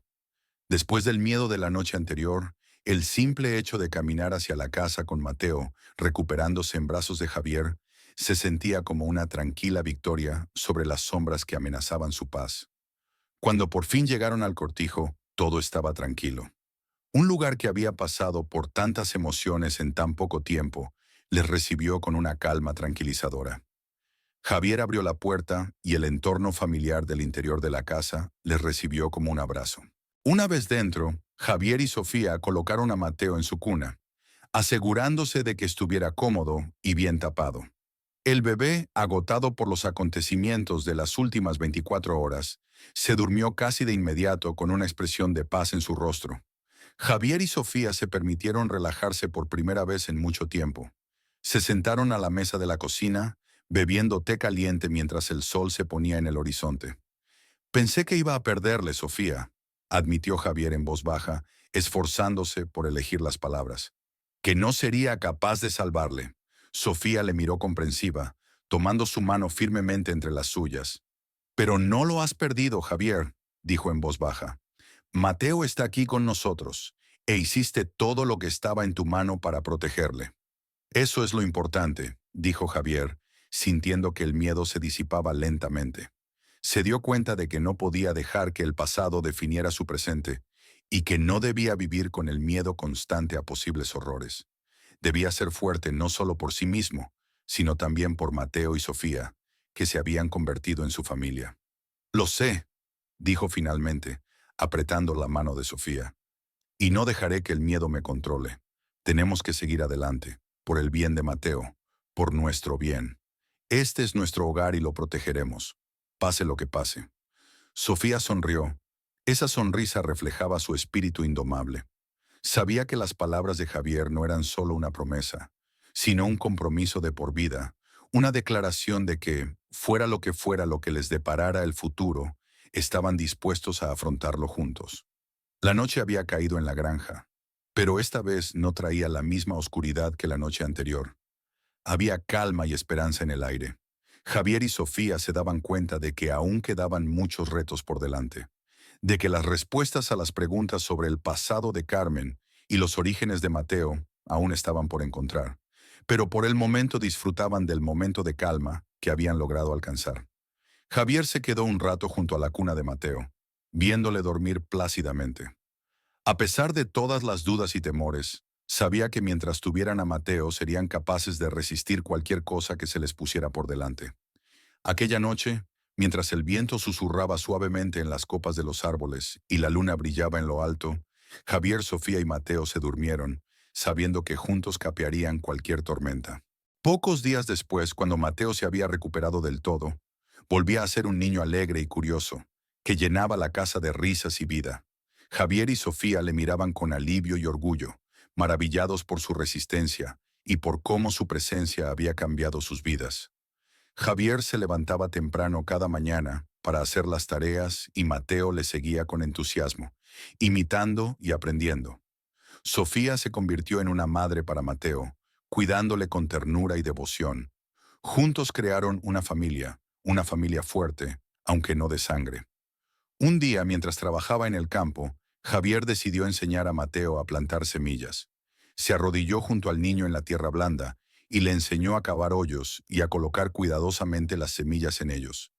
Después del miedo de la noche anterior, el simple hecho de caminar hacia la casa con Mateo, recuperándose en brazos de Javier, se sentía como una tranquila victoria sobre las sombras que amenazaban su paz. Cuando por fin llegaron al cortijo, todo estaba tranquilo. Un lugar que había pasado por tantas emociones en tan poco tiempo, les recibió con una calma tranquilizadora. Javier abrió la puerta y el entorno familiar del interior de la casa les recibió como un abrazo. Una vez dentro, Javier y Sofía colocaron a Mateo en su cuna, asegurándose de que estuviera cómodo y bien tapado. El bebé, agotado por los acontecimientos de las últimas 24 horas, se durmió casi de inmediato con una expresión de paz en su rostro. Javier y Sofía se permitieron relajarse por primera vez en mucho tiempo. Se sentaron a la mesa de la cocina, bebiendo té caliente mientras el sol se ponía en el horizonte. Pensé que iba a perderle, Sofía, admitió Javier en voz baja, esforzándose por elegir las palabras. Que no sería capaz de salvarle. Sofía le miró comprensiva, tomando su mano firmemente entre las suyas. Pero no lo has perdido, Javier, dijo en voz baja. Mateo está aquí con nosotros, e hiciste todo lo que estaba en tu mano para protegerle. Eso es lo importante, dijo Javier, sintiendo que el miedo se disipaba lentamente. Se dio cuenta de que no podía dejar que el pasado definiera su presente y que no debía vivir con el miedo constante a posibles horrores. Debía ser fuerte no solo por sí mismo, sino también por Mateo y Sofía, que se habían convertido en su familia. Lo sé, dijo finalmente, apretando la mano de Sofía. Y no dejaré que el miedo me controle. Tenemos que seguir adelante, por el bien de Mateo, por nuestro bien. Este es nuestro hogar y lo protegeremos, pase lo que pase. Sofía sonrió. Esa sonrisa reflejaba su espíritu indomable. Sabía que las palabras de Javier no eran solo una promesa, sino un compromiso de por vida, una declaración de que, fuera lo que les deparara el futuro, estaban dispuestos a afrontarlo juntos. La noche había caído en la granja, pero esta vez no traía la misma oscuridad que la noche anterior. Había calma y esperanza en el aire. Javier y Sofía se daban cuenta de que aún quedaban muchos retos por delante, de que las respuestas a las preguntas sobre el pasado de Carmen y los orígenes de Mateo aún estaban por encontrar, pero por el momento disfrutaban del momento de calma que habían logrado alcanzar. Javier se quedó un rato junto a la cuna de Mateo, viéndole dormir plácidamente. A pesar de todas las dudas y temores, sabía que mientras tuvieran a Mateo serían capaces de resistir cualquier cosa que se les pusiera por delante. Aquella noche, mientras el viento susurraba suavemente en las copas de los árboles y la luna brillaba en lo alto, Javier, Sofía y Mateo se durmieron, sabiendo que juntos capearían cualquier tormenta. Pocos días después, cuando Mateo se había recuperado del todo, volvía a ser un niño alegre y curioso, que llenaba la casa de risas y vida. Javier y Sofía le miraban con alivio y orgullo, maravillados por su resistencia y por cómo su presencia había cambiado sus vidas. Javier se levantaba temprano cada mañana para hacer las tareas y Mateo le seguía con entusiasmo, imitando y aprendiendo. Sofía se convirtió en una madre para Mateo, cuidándole con ternura y devoción. Juntos crearon una familia fuerte, aunque no de sangre. Un día, mientras trabajaba en el campo, Javier decidió enseñar a Mateo a plantar semillas. Se arrodilló junto al niño en la tierra blanda y le enseñó a cavar hoyos y a colocar cuidadosamente las semillas en ellos,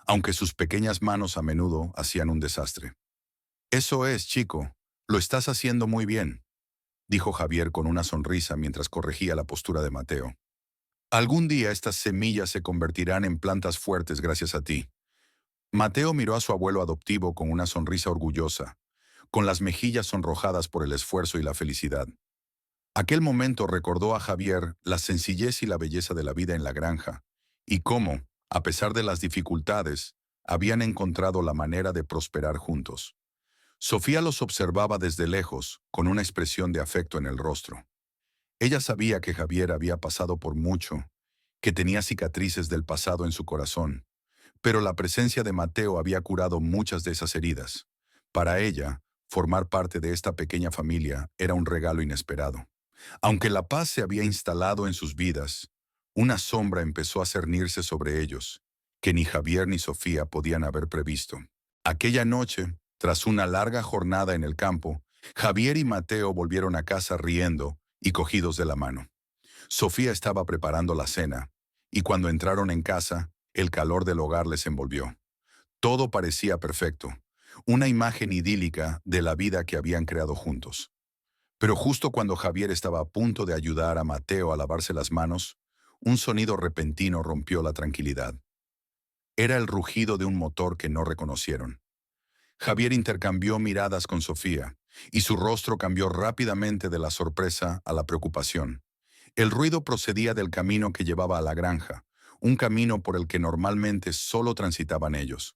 aunque sus pequeñas manos a menudo hacían un desastre. Eso es, chico, lo estás haciendo muy bien, dijo Javier con una sonrisa mientras corregía la postura de Mateo. Algún día estas semillas se convertirán en plantas fuertes gracias a ti. Mateo miró a su abuelo adoptivo con una sonrisa orgullosa, con las mejillas sonrojadas por el esfuerzo y la felicidad. Aquel momento recordó a Javier la sencillez y la belleza de la vida en la granja, y cómo, A pesar de las dificultades, habían encontrado la manera de prosperar juntos. Sofía los observaba desde lejos, con una expresión de afecto en el rostro. Ella sabía que Javier había pasado por mucho, que tenía cicatrices del pasado en su corazón, pero la presencia de Mateo había curado muchas de esas heridas. Para ella, formar parte de esta pequeña familia era un regalo inesperado. Aunque la paz se había instalado en sus vidas, una sombra empezó a cernirse sobre ellos, que ni Javier ni Sofía podían haber previsto. Aquella noche, tras una larga jornada en el campo, Javier y Mateo volvieron a casa riendo y cogidos de la mano. Sofía estaba preparando la cena, y cuando entraron en casa, el calor del hogar les envolvió. Todo parecía perfecto, una imagen idílica de la vida que habían creado juntos. Pero justo cuando Javier estaba a punto de ayudar a Mateo a lavarse las manos, un sonido repentino rompió la tranquilidad. Era el rugido de un motor que no reconocieron. Javier intercambió miradas con Sofía, y su rostro cambió rápidamente de la sorpresa a la preocupación. El ruido procedía del camino que llevaba a la granja, un camino por el que normalmente solo transitaban ellos.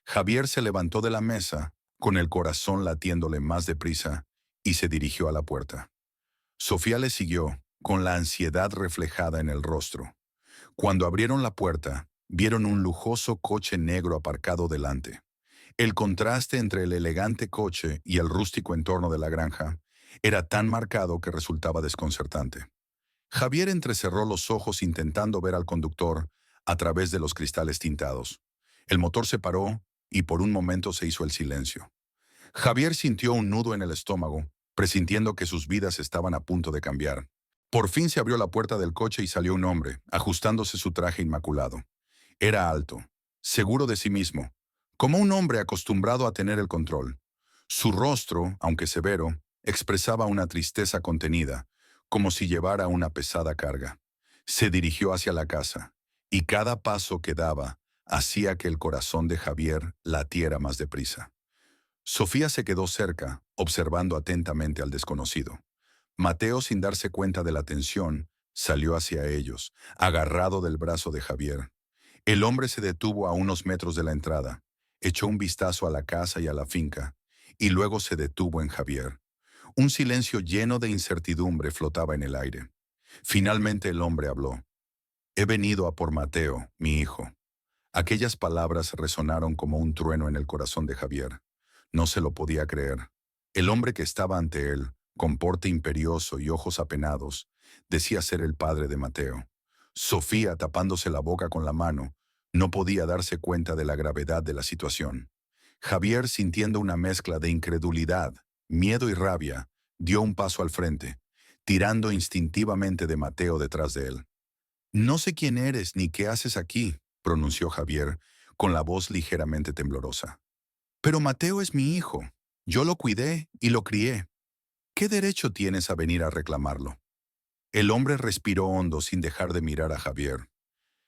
Javier se levantó de la mesa, con el corazón latiéndole más deprisa, y se dirigió a la puerta. Sofía le siguió, con la ansiedad reflejada en el rostro. Cuando abrieron la puerta, vieron un lujoso coche negro aparcado delante. El contraste entre el elegante coche y el rústico entorno de la granja era tan marcado que resultaba desconcertante. Javier entrecerró los ojos intentando ver al conductor a través de los cristales tintados. El motor se paró y por un momento se hizo el silencio. Javier sintió un nudo en el estómago, presintiendo que sus vidas estaban a punto de cambiar. Por fin se abrió la puerta del coche y salió un hombre, ajustándose su traje inmaculado. Era alto, seguro de sí mismo, como un hombre acostumbrado a tener el control. Su rostro, aunque severo, expresaba una tristeza contenida, como si llevara una pesada carga. Se dirigió hacia la casa, y cada paso que daba hacía que el corazón de Javier latiera más deprisa. Sofía se quedó cerca, observando atentamente al desconocido. Mateo, sin darse cuenta de la tensión, salió hacia ellos, agarrado del brazo de Javier. El hombre se detuvo a unos metros de la entrada, echó un vistazo a la casa y a la finca, y luego se detuvo en Javier. Un silencio lleno de incertidumbre flotaba en el aire. Finalmente el hombre habló. He venido a por Mateo, mi hijo. Aquellas palabras resonaron como un trueno en el corazón de Javier. No se lo podía creer. El hombre que estaba ante él, con porte imperioso y ojos apenados, decía ser el padre de Mateo. Sofía, tapándose la boca con la mano, no podía darse cuenta de la gravedad de la situación. Javier, sintiendo una mezcla de incredulidad, miedo y rabia, dio un paso al frente, tirando instintivamente de Mateo detrás de él. No sé quién eres ni qué haces aquí, pronunció Javier, con la voz ligeramente temblorosa. Pero Mateo es mi hijo. Yo lo cuidé y lo crié. ¿Qué derecho tienes a venir a reclamarlo? El hombre respiró hondo sin dejar de mirar a Javier.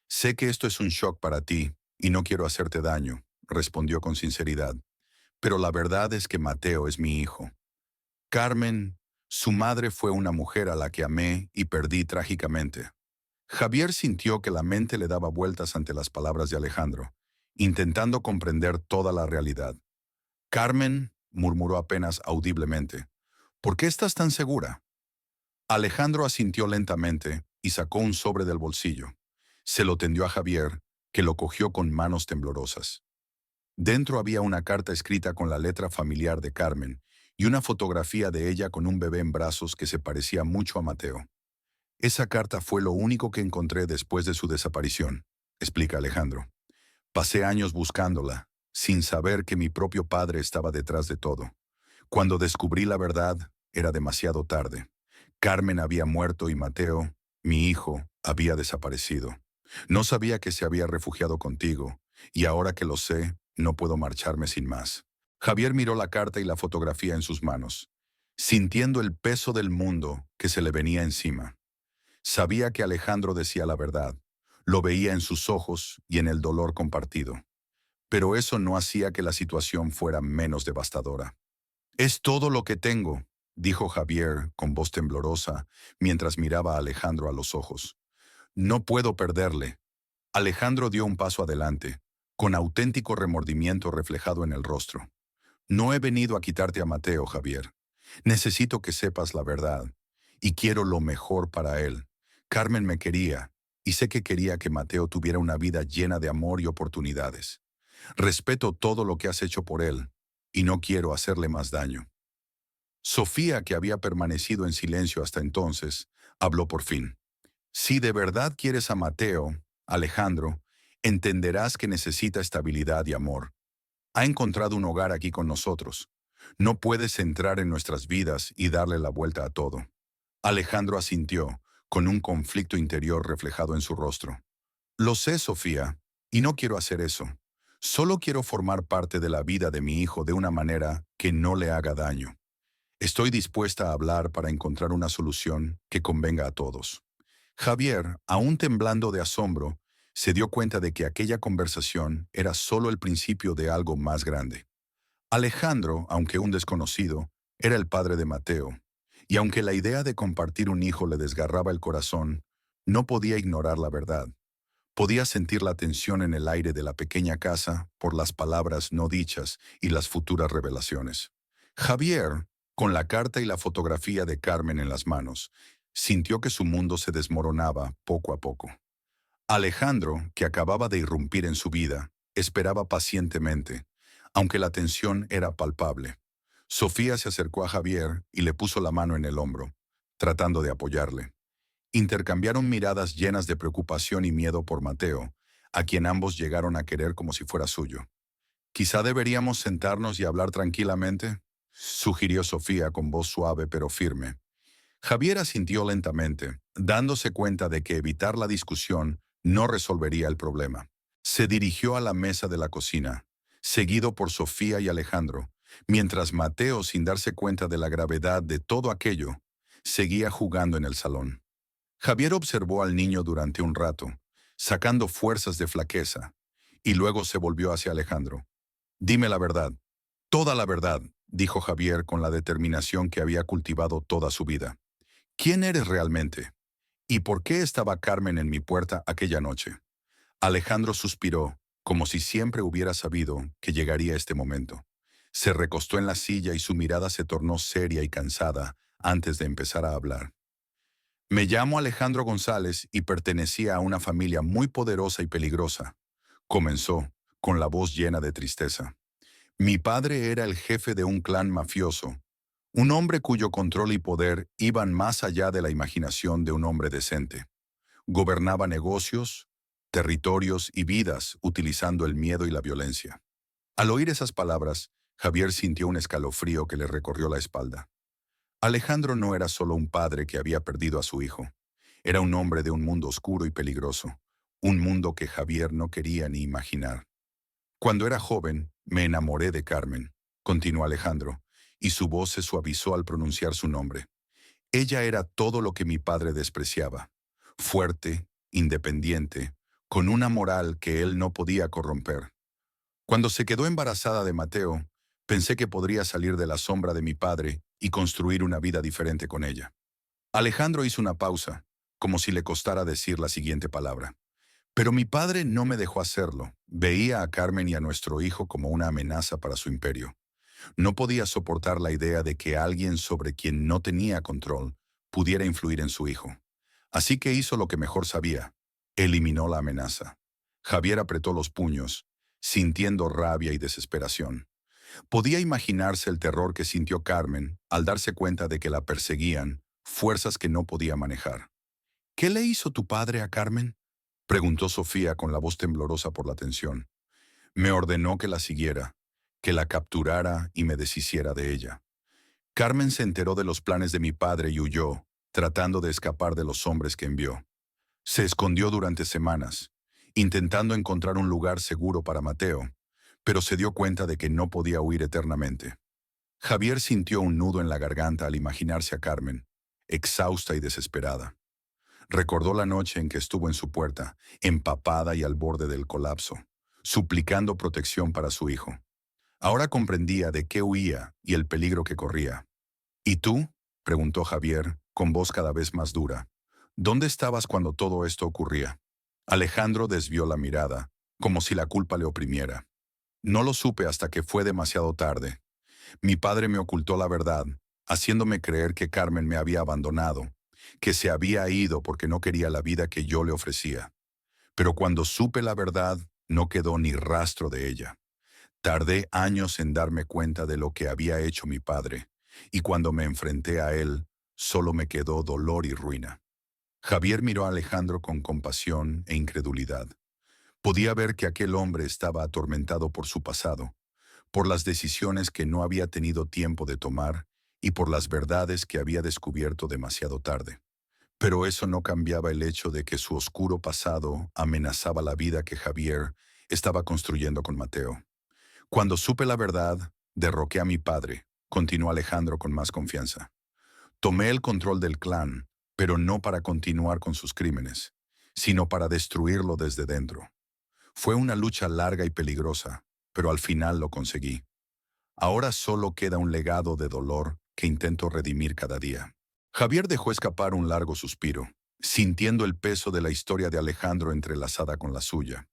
Sé que esto es un shock para ti y no quiero hacerte daño, respondió con sinceridad. Pero la verdad es que Mateo es mi hijo. Carmen, su madre fue una mujer a la que amé y perdí trágicamente. Javier sintió que la mente le daba vueltas ante las palabras de Alejandro, intentando comprender toda la realidad. Carmen, murmuró apenas audiblemente, ¿por qué estás tan segura? Alejandro asintió lentamente y sacó un sobre del bolsillo. Se lo tendió a Javier, que lo cogió con manos temblorosas. Dentro había una carta escrita con la letra familiar de Carmen y una fotografía de ella con un bebé en brazos que se parecía mucho a Mateo. Esa carta fue lo único que encontré después de su desaparición, explica Alejandro. Pasé años buscándola, sin saber que mi propio padre estaba detrás de todo. Cuando descubrí la verdad, era demasiado tarde. Carmen había muerto y Mateo, mi hijo, había desaparecido. No sabía que se había refugiado contigo, y ahora que lo sé, no puedo marcharme sin más. Javier miró la carta y la fotografía en sus manos, sintiendo el peso del mundo que se le venía encima. Sabía que Alejandro decía la verdad, lo veía en sus ojos y en el dolor compartido. Pero eso no hacía que la situación fuera menos devastadora. Es todo lo que tengo, dijo Javier con voz temblorosa mientras miraba a Alejandro a los ojos. No puedo perderle. Alejandro dio un paso adelante, con auténtico remordimiento reflejado en el rostro. No he venido a quitarte a Mateo, Javier. Necesito que sepas la verdad, y quiero lo mejor para él. Carmen me quería, y sé que quería que Mateo tuviera una vida llena de amor y oportunidades. Respeto todo lo que has hecho por él, y no quiero hacerle más daño. Sofía, que había permanecido en silencio hasta entonces, habló por fin. Si de verdad quieres a Mateo, Alejandro, entenderás que necesita estabilidad y amor. Ha encontrado un hogar aquí con nosotros. No puedes entrar en nuestras vidas y darle la vuelta a todo. Alejandro asintió, con un conflicto interior reflejado en su rostro. Lo sé, Sofía, y no quiero hacer eso. Solo quiero formar parte de la vida de mi hijo de una manera que no le haga daño. Estoy dispuesta a hablar para encontrar una solución que convenga a todos. Javier, aún temblando de asombro, se dio cuenta de que aquella conversación era solo el principio de algo más grande. Alejandro, aunque un desconocido, era el padre de Mateo, y aunque la idea de compartir un hijo le desgarraba el corazón, no podía ignorar la verdad. Podía sentir la tensión en el aire de la pequeña casa por las palabras no dichas y las futuras revelaciones. Javier, con la carta y la fotografía de Carmen en las manos, sintió que su mundo se desmoronaba poco a poco. Alejandro, que acababa de irrumpir en su vida, esperaba pacientemente, aunque la tensión era palpable. Sofía se acercó a Javier y le puso la mano en el hombro, tratando de apoyarle. Intercambiaron miradas llenas de preocupación y miedo por Mateo, a quien ambos llegaron a querer como si fuera suyo. «Quizá deberíamos sentarnos y hablar tranquilamente», sugirió Sofía con voz suave pero firme. Javier asintió lentamente, dándose cuenta de que evitar la discusión no resolvería el problema. Se dirigió a la mesa de la cocina, seguido por Sofía y Alejandro, mientras Mateo, sin darse cuenta de la gravedad de todo aquello, seguía jugando en el salón. Javier observó al niño durante un rato, sacando fuerzas de flaqueza, y luego se volvió hacia Alejandro. «Dime la verdad, toda la verdad», dijo Javier con la determinación que había cultivado toda su vida. «¿Quién eres realmente? ¿Y por qué estaba Carmen en mi puerta aquella noche?» Alejandro suspiró, como si siempre hubiera sabido que llegaría este momento. Se recostó en la silla y su mirada se tornó seria y cansada antes de empezar a hablar. «Me llamo Alejandro González y pertenecía a una familia muy poderosa y peligrosa», comenzó, con la voz llena de tristeza. «Mi padre era el jefe de un clan mafioso, un hombre cuyo control y poder iban más allá de la imaginación de un hombre decente. Gobernaba negocios, territorios y vidas utilizando el miedo y la violencia». Al oír esas palabras, Javier sintió un escalofrío que le recorrió la espalda. Alejandro no era solo un padre que había perdido a su hijo. Era un hombre de un mundo oscuro y peligroso, un mundo que Javier no quería ni imaginar. «Cuando era joven, me enamoré de Carmen», continuó Alejandro, y su voz se suavizó al pronunciar su nombre. «Ella era todo lo que mi padre despreciaba. Fuerte, independiente, con una moral que él no podía corromper. Cuando se quedó embarazada de Mateo, pensé que podría salir de la sombra de mi padre y construir una vida diferente con ella». Alejandro hizo una pausa, como si le costara decir la siguiente palabra. «Pero mi padre no me dejó hacerlo. Veía a Carmen y a nuestro hijo como una amenaza para su imperio. No podía soportar la idea de que alguien sobre quien no tenía control pudiera influir en su hijo. Así que hizo lo que mejor sabía. Eliminó la amenaza». Javier apretó los puños, sintiendo rabia y desesperación. Podía imaginarse el terror que sintió Carmen al darse cuenta de que la perseguían fuerzas que no podía manejar. «¿Qué le hizo tu padre a Carmen?», preguntó Sofía con la voz temblorosa por la tensión. «Me ordenó que la siguiera, que la capturara y me deshiciera de ella». Carmen se enteró de los planes de mi padre y huyó, tratando de escapar de los hombres que envió. Se escondió durante semanas, intentando encontrar un lugar seguro para Mateo, pero se dio cuenta de que no podía huir eternamente. Javier sintió un nudo en la garganta al imaginarse a Carmen, exhausta y desesperada. Recordó la noche en que estuvo en su puerta, empapada y al borde del colapso, suplicando protección para su hijo. Ahora comprendía de qué huía y el peligro que corría. «¿Y tú?», preguntó Javier, con voz cada vez más dura. «¿Dónde estabas cuando todo esto ocurría?». Alejandro desvió la mirada, como si la culpa le oprimiera. No lo supe hasta que fue demasiado tarde. Mi padre me ocultó la verdad, haciéndome creer que Carmen me había abandonado, que se había ido porque no quería la vida que yo le ofrecía. Pero cuando supe la verdad, no quedó ni rastro de ella. Tardé años en darme cuenta de lo que había hecho mi padre, y cuando me enfrenté a él, solo me quedó dolor y ruina. Javier miró a Alejandro con compasión e incredulidad. Podía ver que aquel hombre estaba atormentado por su pasado, por las decisiones que no había tenido tiempo de tomar y por las verdades que había descubierto demasiado tarde. Pero eso no cambiaba el hecho de que su oscuro pasado amenazaba la vida que Javier estaba construyendo con Mateo. Cuando supe la verdad, derroqué a mi padre, continuó Alejandro con más confianza. Tomé el control del clan, pero no para continuar con sus crímenes, sino para destruirlo desde dentro. Fue una lucha larga y peligrosa, pero al final lo conseguí. Ahora solo queda un legado de dolor que intento redimir cada día. Javier dejó escapar un largo suspiro, sintiendo el peso de la historia de Alejandro entrelazada con la suya.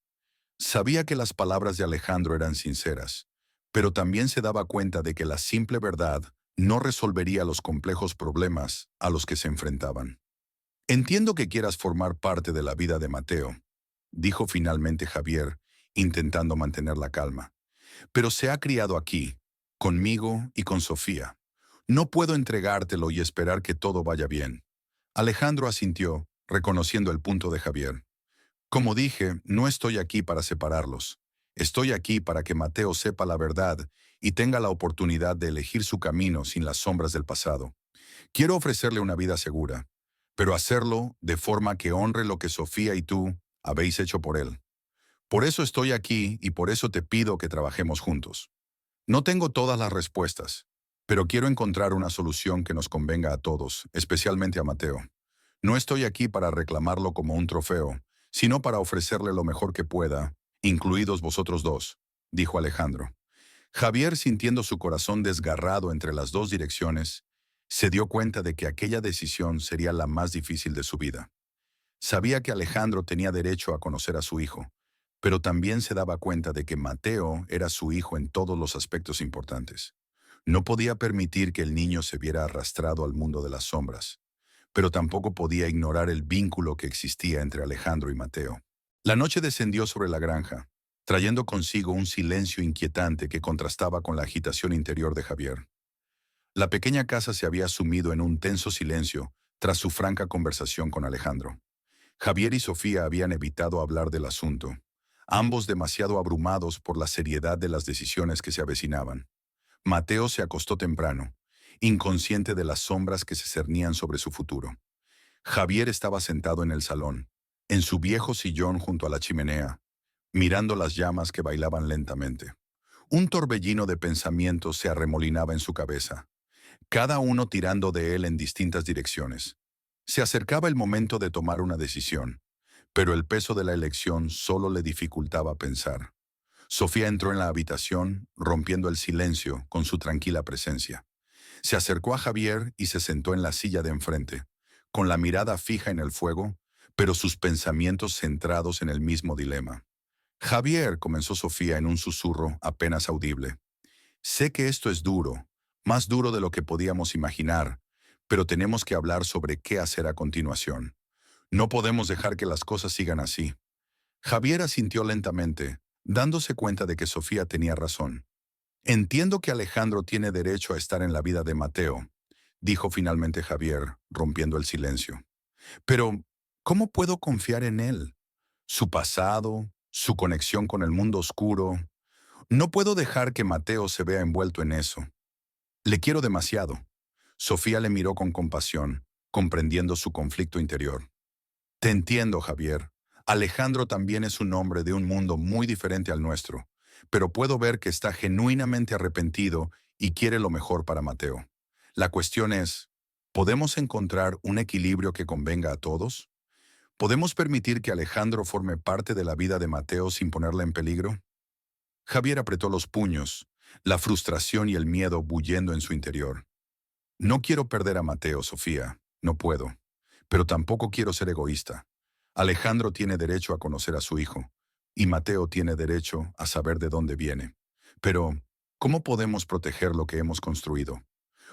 Sabía que las palabras de Alejandro eran sinceras, pero también se daba cuenta de que la simple verdad no resolvería los complejos problemas a los que se enfrentaban. Entiendo que quieras formar parte de la vida de Mateo, dijo finalmente Javier, intentando mantener la calma. Pero se ha criado aquí, conmigo y con Sofía. No puedo entregártelo y esperar que todo vaya bien. Alejandro asintió, reconociendo el punto de Javier. Como dije, no estoy aquí para separarlos. Estoy aquí para que Mateo sepa la verdad y tenga la oportunidad de elegir su camino sin las sombras del pasado. Quiero ofrecerle una vida segura, pero hacerlo de forma que honre lo que Sofía y tú habéis hecho por él. Por eso estoy aquí y por eso te pido que trabajemos juntos. No tengo todas las respuestas, pero quiero encontrar una solución que nos convenga a todos, especialmente a Mateo. No estoy aquí para reclamarlo como un trofeo, sino para ofrecerle lo mejor que pueda, incluidos vosotros dos, dijo Alejandro. Javier, sintiendo su corazón desgarrado entre las dos direcciones, se dio cuenta de que aquella decisión sería la más difícil de su vida. Sabía que Alejandro tenía derecho a conocer a su hijo, pero también se daba cuenta de que Mateo era su hijo en todos los aspectos importantes. No podía permitir que el niño se viera arrastrado al mundo de las sombras, pero tampoco podía ignorar el vínculo que existía entre Alejandro y Mateo. La noche descendió sobre la granja, trayendo consigo un silencio inquietante que contrastaba con la agitación interior de Javier. La pequeña casa se había sumido en un tenso silencio tras su franca conversación con Alejandro. Javier y Sofía habían evitado hablar del asunto, ambos demasiado abrumados por la seriedad de las decisiones que se avecinaban. Mateo se acostó temprano, inconsciente de las sombras que se cernían sobre su futuro. Javier estaba sentado en el salón, en su viejo sillón junto a la chimenea, mirando las llamas que bailaban lentamente. Un torbellino de pensamientos se arremolinaba en su cabeza, cada uno tirando de él en distintas direcciones. Se acercaba el momento de tomar una decisión, pero el peso de la elección solo le dificultaba pensar. Sofía entró en la habitación, rompiendo el silencio con su tranquila presencia. Se acercó a Javier y se sentó en la silla de enfrente, con la mirada fija en el fuego, pero sus pensamientos centrados en el mismo dilema. Javier, comenzó Sofía en un susurro apenas audible. Sé que esto es duro, más duro de lo que podíamos imaginar, pero tenemos que hablar sobre qué hacer a continuación. No podemos dejar que las cosas sigan así. Javier asintió lentamente, dándose cuenta de que Sofía tenía razón. Entiendo que Alejandro tiene derecho a estar en la vida de Mateo, dijo finalmente Javier, rompiendo el silencio. Pero, ¿cómo puedo confiar en él? Su pasado, su conexión con el mundo oscuro. No puedo dejar que Mateo se vea envuelto en eso. Le quiero demasiado. Sofía le miró con compasión, comprendiendo su conflicto interior. Te entiendo, Javier. Alejandro también es un hombre de un mundo muy diferente al nuestro, pero puedo ver que está genuinamente arrepentido y quiere lo mejor para Mateo. La cuestión es, ¿podemos encontrar un equilibrio que convenga a todos? ¿Podemos permitir que Alejandro forme parte de la vida de Mateo sin ponerla en peligro? Javier apretó los puños, la frustración y el miedo bullendo en su interior. No quiero perder a Mateo, Sofía, no puedo, pero tampoco quiero ser egoísta. Alejandro tiene derecho a conocer a su hijo, y Mateo tiene derecho a saber de dónde viene. Pero, ¿cómo podemos proteger lo que hemos construido?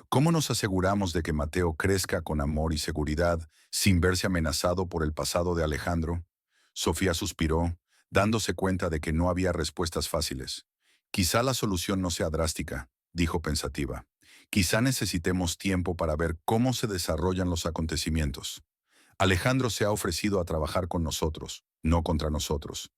¿Cómo nos aseguramos de que Mateo crezca con amor y seguridad sin verse amenazado por el pasado de Alejandro? Sofía suspiró, dándose cuenta de que no había respuestas fáciles. Quizá la solución no sea drástica, dijo pensativa. Quizá necesitemos tiempo para ver cómo se desarrollan los acontecimientos. Alejandro se ha ofrecido a trabajar con nosotros, no contra nosotros.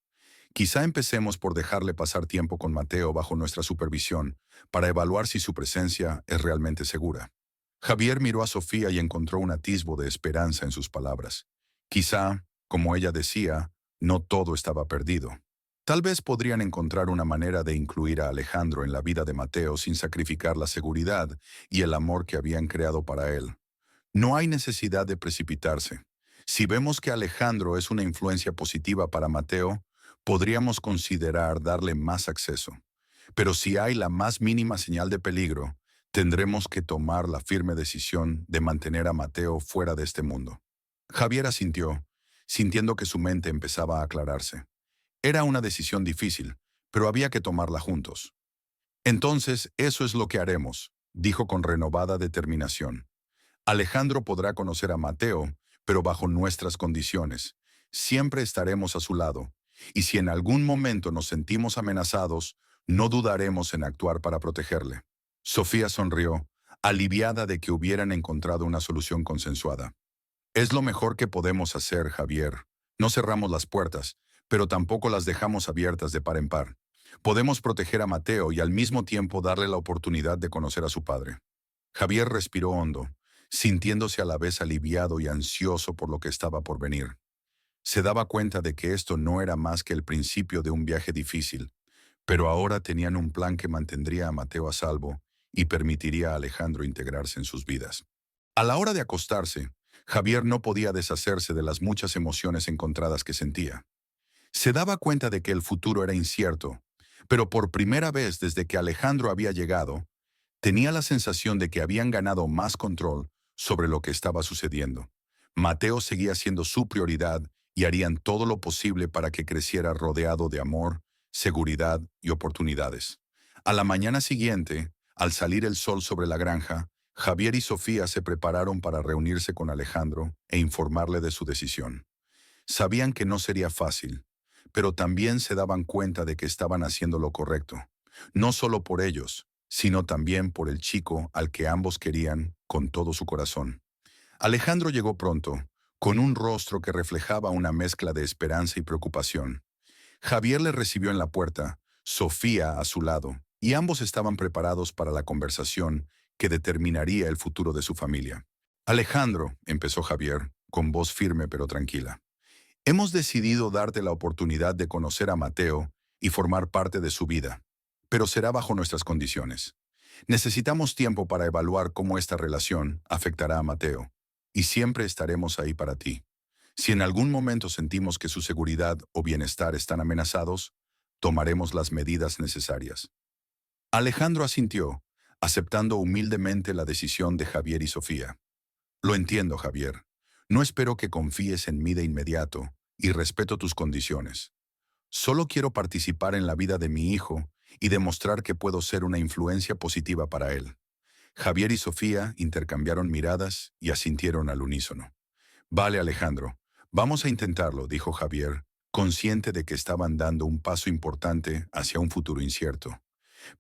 Quizá empecemos por dejarle pasar tiempo con Mateo bajo nuestra supervisión, para evaluar si su presencia es realmente segura. Javier miró a Sofía y encontró un atisbo de esperanza en sus palabras. Quizá, como ella decía, no todo estaba perdido. Tal vez podrían encontrar una manera de incluir a Alejandro en la vida de Mateo sin sacrificar la seguridad y el amor que habían creado para él. No hay necesidad de precipitarse. Si vemos que Alejandro es una influencia positiva para Mateo, podríamos considerar darle más acceso. Pero si hay la más mínima señal de peligro, tendremos que tomar la firme decisión de mantener a Mateo fuera de este mundo. Javier asintió, sintiendo que su mente empezaba a aclararse. Era una decisión difícil, pero había que tomarla juntos. Entonces, eso es lo que haremos, dijo con renovada determinación. Alejandro podrá conocer a Mateo, pero bajo nuestras condiciones. Siempre estaremos a su lado, y si en algún momento nos sentimos amenazados, no dudaremos en actuar para protegerle. Sofía sonrió, aliviada de que hubieran encontrado una solución consensuada. Es lo mejor que podemos hacer, Javier. No cerramos las puertas, pero tampoco las dejamos abiertas de par en par. Podemos proteger a Mateo y al mismo tiempo darle la oportunidad de conocer a su padre. Javier respiró hondo, sintiéndose a la vez aliviado y ansioso por lo que estaba por venir. Se daba cuenta de que esto no era más que el principio de un viaje difícil, pero ahora tenían un plan que mantendría a Mateo a salvo y permitiría a Alejandro integrarse en sus vidas. A la hora de acostarse, Javier no podía deshacerse de las muchas emociones encontradas que sentía. Se daba cuenta de que el futuro era incierto, pero por primera vez desde que Alejandro había llegado, tenía la sensación de que habían ganado más control sobre lo que estaba sucediendo. Mateo seguía siendo su prioridad y harían todo lo posible para que creciera rodeado de amor, seguridad y oportunidades. A la mañana siguiente, al salir el sol sobre la granja, Javier y Sofía se prepararon para reunirse con Alejandro e informarle de su decisión. Sabían que no sería fácil, pero también se daban cuenta de que estaban haciendo lo correcto, no solo por ellos, sino también por el chico al que ambos querían con todo su corazón. Alejandro llegó pronto, con un rostro que reflejaba una mezcla de esperanza y preocupación. Javier le recibió en la puerta, Sofía a su lado, y ambos estaban preparados para la conversación que determinaría el futuro de su familia. Alejandro, empezó Javier, con voz firme pero tranquila. Hemos decidido darte la oportunidad de conocer a Mateo y formar parte de su vida, pero será bajo nuestras condiciones. Necesitamos tiempo para evaluar cómo esta relación afectará a Mateo, y siempre estaremos ahí para ti. Si en algún momento sentimos que su seguridad o bienestar están amenazados, tomaremos las medidas necesarias. Alejandro asintió, aceptando humildemente la decisión de Javier y Sofía. Lo entiendo, Javier. No espero que confíes en mí de inmediato, y respeto tus condiciones. Solo quiero participar en la vida de mi hijo y demostrar que puedo ser una influencia positiva para él. Javier y Sofía intercambiaron miradas y asintieron al unísono. Vale, Alejandro, vamos a intentarlo, dijo Javier, consciente de que estaban dando un paso importante hacia un futuro incierto,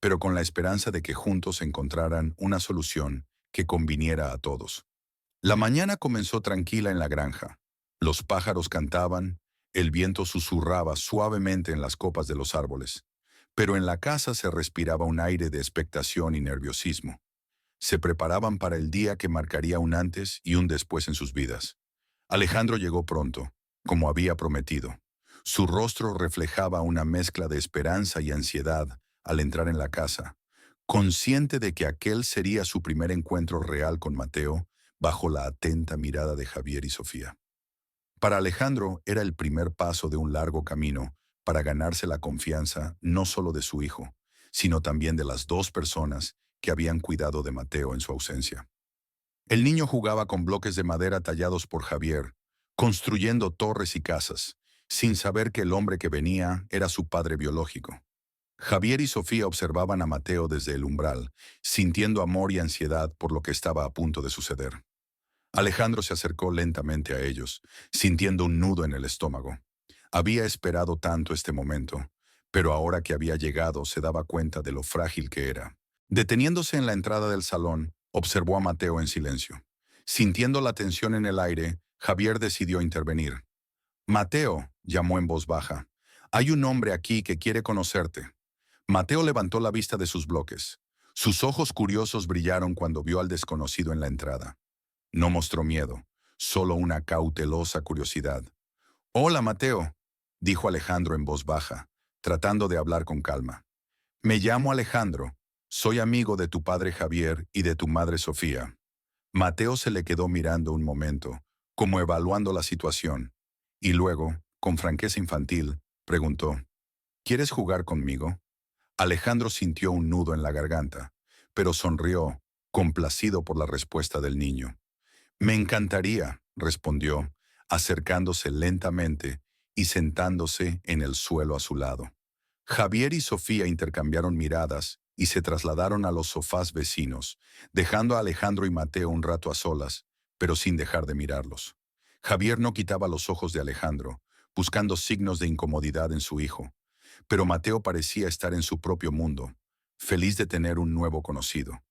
pero con la esperanza de que juntos encontraran una solución que conviniera a todos. La mañana comenzó tranquila en la granja. Los pájaros cantaban, el viento susurraba suavemente en las copas de los árboles, pero en la casa se respiraba un aire de expectación y nerviosismo. Se preparaban para el día que marcaría un antes y un después en sus vidas. Alejandro llegó pronto, como había prometido. Su rostro reflejaba una mezcla de esperanza y ansiedad al entrar en la casa, consciente de que aquel sería su primer encuentro real con Mateo, bajo la atenta mirada de Javier y Sofía. Para Alejandro era el primer paso de un largo camino para ganarse la confianza no solo de su hijo, sino también de las dos personas que habían cuidado de Mateo en su ausencia. El niño jugaba con bloques de madera tallados por Javier, construyendo torres y casas, sin saber que el hombre que venía era su padre biológico. Javier y Sofía observaban a Mateo desde el umbral, sintiendo amor y ansiedad por lo que estaba a punto de suceder. Alejandro se acercó lentamente a ellos, sintiendo un nudo en el estómago. Había esperado tanto este momento, pero ahora que había llegado se daba cuenta de lo frágil que era. Deteniéndose en la entrada del salón, observó a Mateo en silencio. Sintiendo la tensión en el aire, Javier decidió intervenir. Mateo, llamó en voz baja, hay un hombre aquí que quiere conocerte. Mateo levantó la vista de sus bloques. Sus ojos curiosos brillaron cuando vio al desconocido en la entrada. No mostró miedo, solo una cautelosa curiosidad. Hola, Mateo, dijo Alejandro en voz baja, tratando de hablar con calma. Me llamo Alejandro, soy amigo de tu padre Javier y de tu madre Sofía. Mateo se le quedó mirando un momento, como evaluando la situación, y luego, con franqueza infantil, preguntó, ¿quieres jugar conmigo? Alejandro sintió un nudo en la garganta, pero sonrió, complacido por la respuesta del niño. Me encantaría, respondió, acercándose lentamente y sentándose en el suelo a su lado. Javier y Sofía intercambiaron miradas y se trasladaron a los sofás vecinos, dejando a Alejandro y Mateo un rato a solas, pero sin dejar de mirarlos. Javier no quitaba los ojos de Alejandro, buscando signos de incomodidad en su hijo, pero Mateo parecía estar en su propio mundo, feliz de tener un nuevo conocido.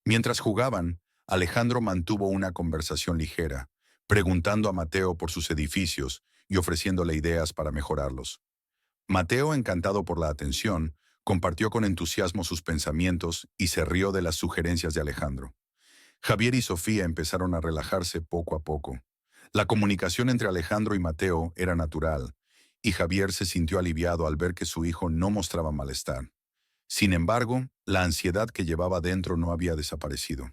Mientras jugaban, Alejandro mantuvo una conversación ligera, preguntando a Mateo por sus edificios y ofreciéndole ideas para mejorarlos. Mateo, encantado por la atención, compartió con entusiasmo sus pensamientos y se rió de las sugerencias de Alejandro. Javier y Sofía empezaron a relajarse poco a poco. La comunicación entre Alejandro y Mateo era natural, y Javier se sintió aliviado al ver que su hijo no mostraba malestar. Sin embargo, la ansiedad que llevaba dentro no había desaparecido.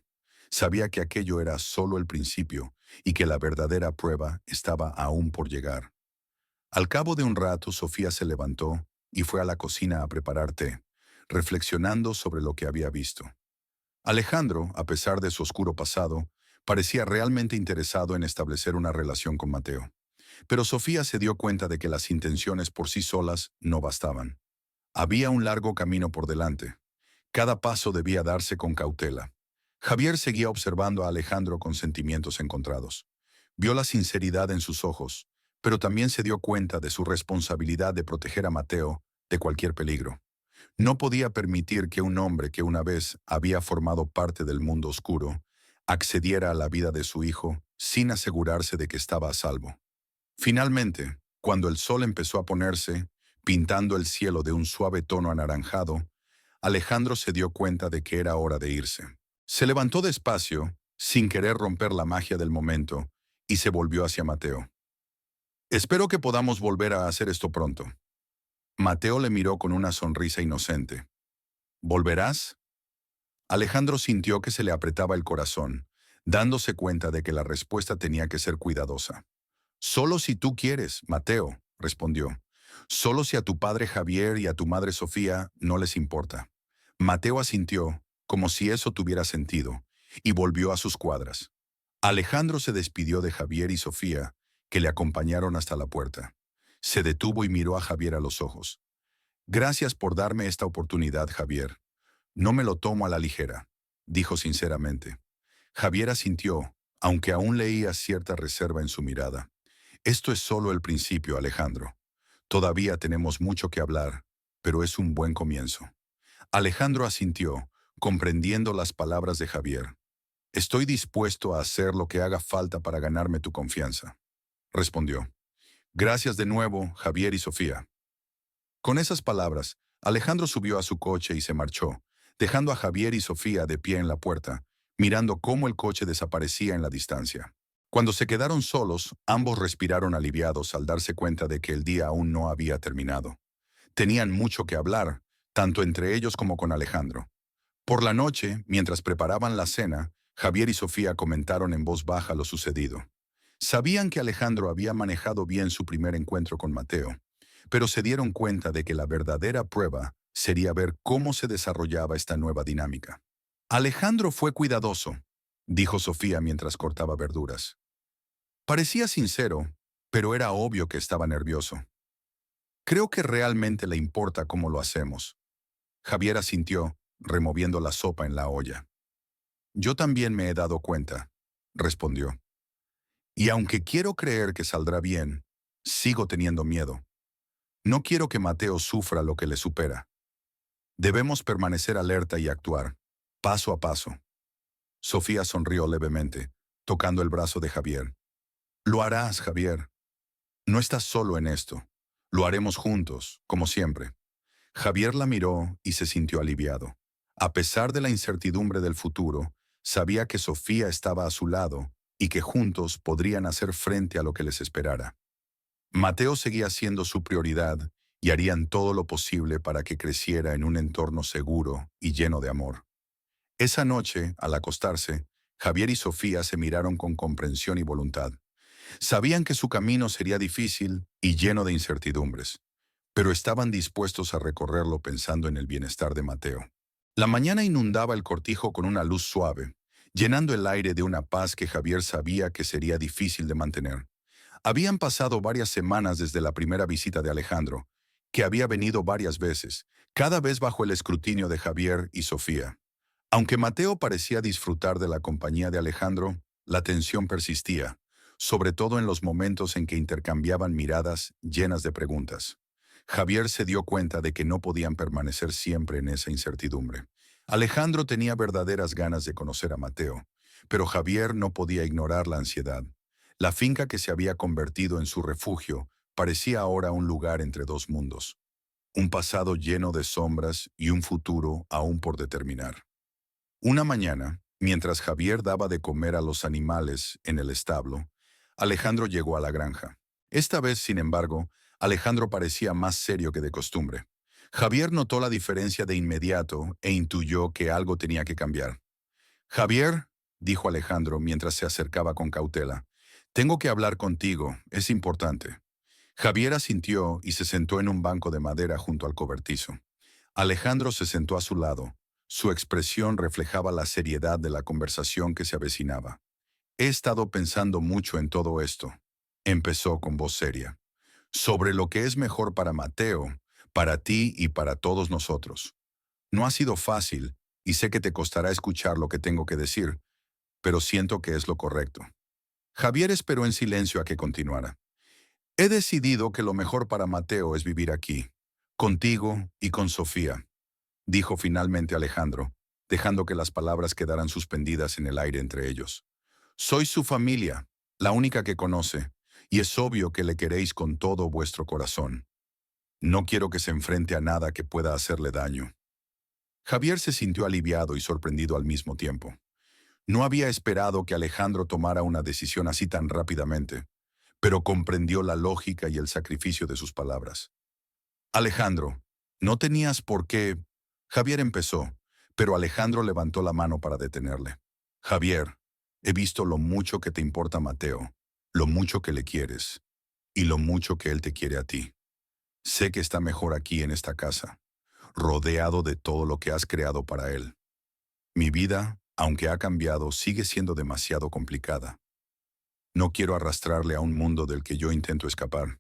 Sabía que aquello era solo el principio y que la verdadera prueba estaba aún por llegar. Al cabo de un rato, Sofía se levantó y fue a la cocina a preparar té, reflexionando sobre lo que había visto. Alejandro, a pesar de su oscuro pasado, parecía realmente interesado en establecer una relación con Mateo. Pero Sofía se dio cuenta de que las intenciones por sí solas no bastaban. Había un largo camino por delante. Cada paso debía darse con cautela. Javier seguía observando a Alejandro con sentimientos encontrados. Vio la sinceridad en sus ojos, pero también se dio cuenta de su responsabilidad de proteger a Mateo de cualquier peligro. No podía permitir que un hombre que una vez había formado parte del mundo oscuro accediera a la vida de su hijo sin asegurarse de que estaba a salvo. Finalmente, cuando el sol empezó a ponerse, pintando el cielo de un suave tono anaranjado, Alejandro se dio cuenta de que era hora de irse. Se levantó despacio, sin querer romper la magia del momento, y se volvió hacia Mateo. Espero que podamos volver a hacer esto pronto. Mateo le miró con una sonrisa inocente. ¿Volverás? Alejandro sintió que se le apretaba el corazón, dándose cuenta de que la respuesta tenía que ser cuidadosa. Solo si tú quieres, Mateo, respondió. Solo si a tu padre Javier y a tu madre Sofía no les importa. Mateo asintió, como si eso tuviera sentido, y volvió a sus cuadras. Alejandro se despidió de Javier y Sofía, que le acompañaron hasta la puerta. Se detuvo y miró a Javier a los ojos. Gracias por darme esta oportunidad, Javier. No me lo tomo a la ligera, dijo sinceramente. Javier asintió, aunque aún leía cierta reserva en su mirada. Esto es solo el principio, Alejandro. Todavía tenemos mucho que hablar, pero es un buen comienzo. Alejandro asintió, comprendiendo las palabras de Javier. Estoy dispuesto a hacer lo que haga falta para ganarme tu confianza, respondió. Gracias de nuevo, Javier y Sofía. Con esas palabras, Alejandro subió a su coche y se marchó, dejando a Javier y Sofía de pie en la puerta, mirando cómo el coche desaparecía en la distancia. Cuando se quedaron solos, ambos respiraron aliviados al darse cuenta de que el día aún no había terminado. Tenían mucho que hablar, tanto entre ellos como con Alejandro. Por la noche, mientras preparaban la cena, Javier y Sofía comentaron en voz baja lo sucedido. Sabían que Alejandro había manejado bien su primer encuentro con Mateo, pero se dieron cuenta de que la verdadera prueba sería ver cómo se desarrollaba esta nueva dinámica. Alejandro fue cuidadoso, dijo Sofía mientras cortaba verduras. Parecía sincero, pero era obvio que estaba nervioso. Creo que realmente le importa cómo lo hacemos. Javier asintió, removiendo la sopa en la olla. Yo también me he dado cuenta, respondió. Y aunque quiero creer que saldrá bien, sigo teniendo miedo. No quiero que Mateo sufra lo que le supera. Debemos permanecer alerta y actuar, paso a paso. Sofía sonrió levemente, tocando el brazo de Javier. Lo harás, Javier. No estás solo en esto. Lo haremos juntos, como siempre. Javier la miró y se sintió aliviado. A pesar de la incertidumbre del futuro, sabía que Sofía estaba a su lado y que juntos podrían hacer frente a lo que les esperara. Mateo seguía siendo su prioridad y harían todo lo posible para que creciera en un entorno seguro y lleno de amor. Esa noche, al acostarse, Javier y Sofía se miraron con comprensión y voluntad. Sabían que su camino sería difícil y lleno de incertidumbres, pero estaban dispuestos a recorrerlo pensando en el bienestar de Mateo. La mañana inundaba el cortijo con una luz suave, llenando el aire de una paz que Javier sabía que sería difícil de mantener. Habían pasado varias semanas desde la primera visita de Alejandro, que había venido varias veces, cada vez bajo el escrutinio de Javier y Sofía. Aunque Mateo parecía disfrutar de la compañía de Alejandro, la tensión persistía, sobre todo en los momentos en que intercambiaban miradas llenas de preguntas. Javier se dio cuenta de que no podían permanecer siempre en esa incertidumbre. Alejandro tenía verdaderas ganas de conocer a Mateo, pero Javier no podía ignorar la ansiedad. La finca que se había convertido en su refugio parecía ahora un lugar entre dos mundos, un pasado lleno de sombras y un futuro aún por determinar. Una mañana, mientras Javier daba de comer a los animales en el establo, Alejandro llegó a la granja. Esta vez, sin embargo, Alejandro parecía más serio que de costumbre. Javier notó la diferencia de inmediato e intuyó que algo tenía que cambiar. Javier, dijo Alejandro mientras se acercaba con cautela, tengo que hablar contigo, es importante. Javier asintió y se sentó en un banco de madera junto al cobertizo. Alejandro se sentó a su lado. Su expresión reflejaba la seriedad de la conversación que se avecinaba. He estado pensando mucho en todo esto, empezó con voz seria, sobre lo que es mejor para Mateo, para ti y para todos nosotros. No ha sido fácil, y sé que te costará escuchar lo que tengo que decir, pero siento que es lo correcto. Javier esperó en silencio a que continuara. He decidido que lo mejor para Mateo es vivir aquí, contigo y con Sofía, dijo finalmente Alejandro, dejando que las palabras quedaran suspendidas en el aire entre ellos. Soy su familia, la única que conoce, y es obvio que le queréis con todo vuestro corazón. No quiero que se enfrente a nada que pueda hacerle daño. Javier se sintió aliviado y sorprendido al mismo tiempo. No había esperado que Alejandro tomara una decisión así tan rápidamente, pero comprendió la lógica y el sacrificio de sus palabras. Alejandro, no tenías por qué... Javier empezó, pero Alejandro levantó la mano para detenerle. Javier, he visto lo mucho que te importa Mateo, lo mucho que le quieres, y lo mucho que él te quiere a ti. Sé que está mejor aquí en esta casa, rodeado de todo lo que has creado para él. Mi vida, aunque ha cambiado, sigue siendo demasiado complicada. No quiero arrastrarle a un mundo del que yo intento escapar.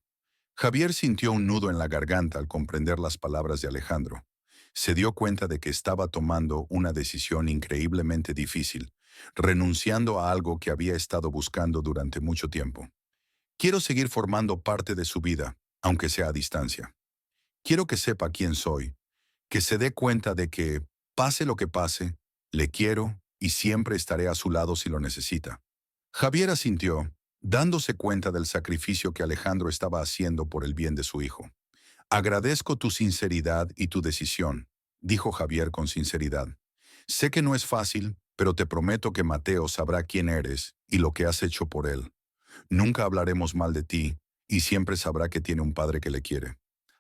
Javier sintió un nudo en la garganta al comprender las palabras de Alejandro. Se dio cuenta de que estaba tomando una decisión increíblemente difícil, renunciando a algo que había estado buscando durante mucho tiempo. Quiero seguir formando parte de su vida, aunque sea a distancia. Quiero que sepa quién soy, que se dé cuenta de que, pase lo que pase, le quiero y siempre estaré a su lado si lo necesita. Javier asintió, dándose cuenta del sacrificio que Alejandro estaba haciendo por el bien de su hijo. Agradezco tu sinceridad y tu decisión, dijo Javier con sinceridad. Sé que no es fácil, pero te prometo que Mateo sabrá quién eres y lo que has hecho por él. Nunca hablaremos mal de ti y siempre sabrá que tiene un padre que le quiere.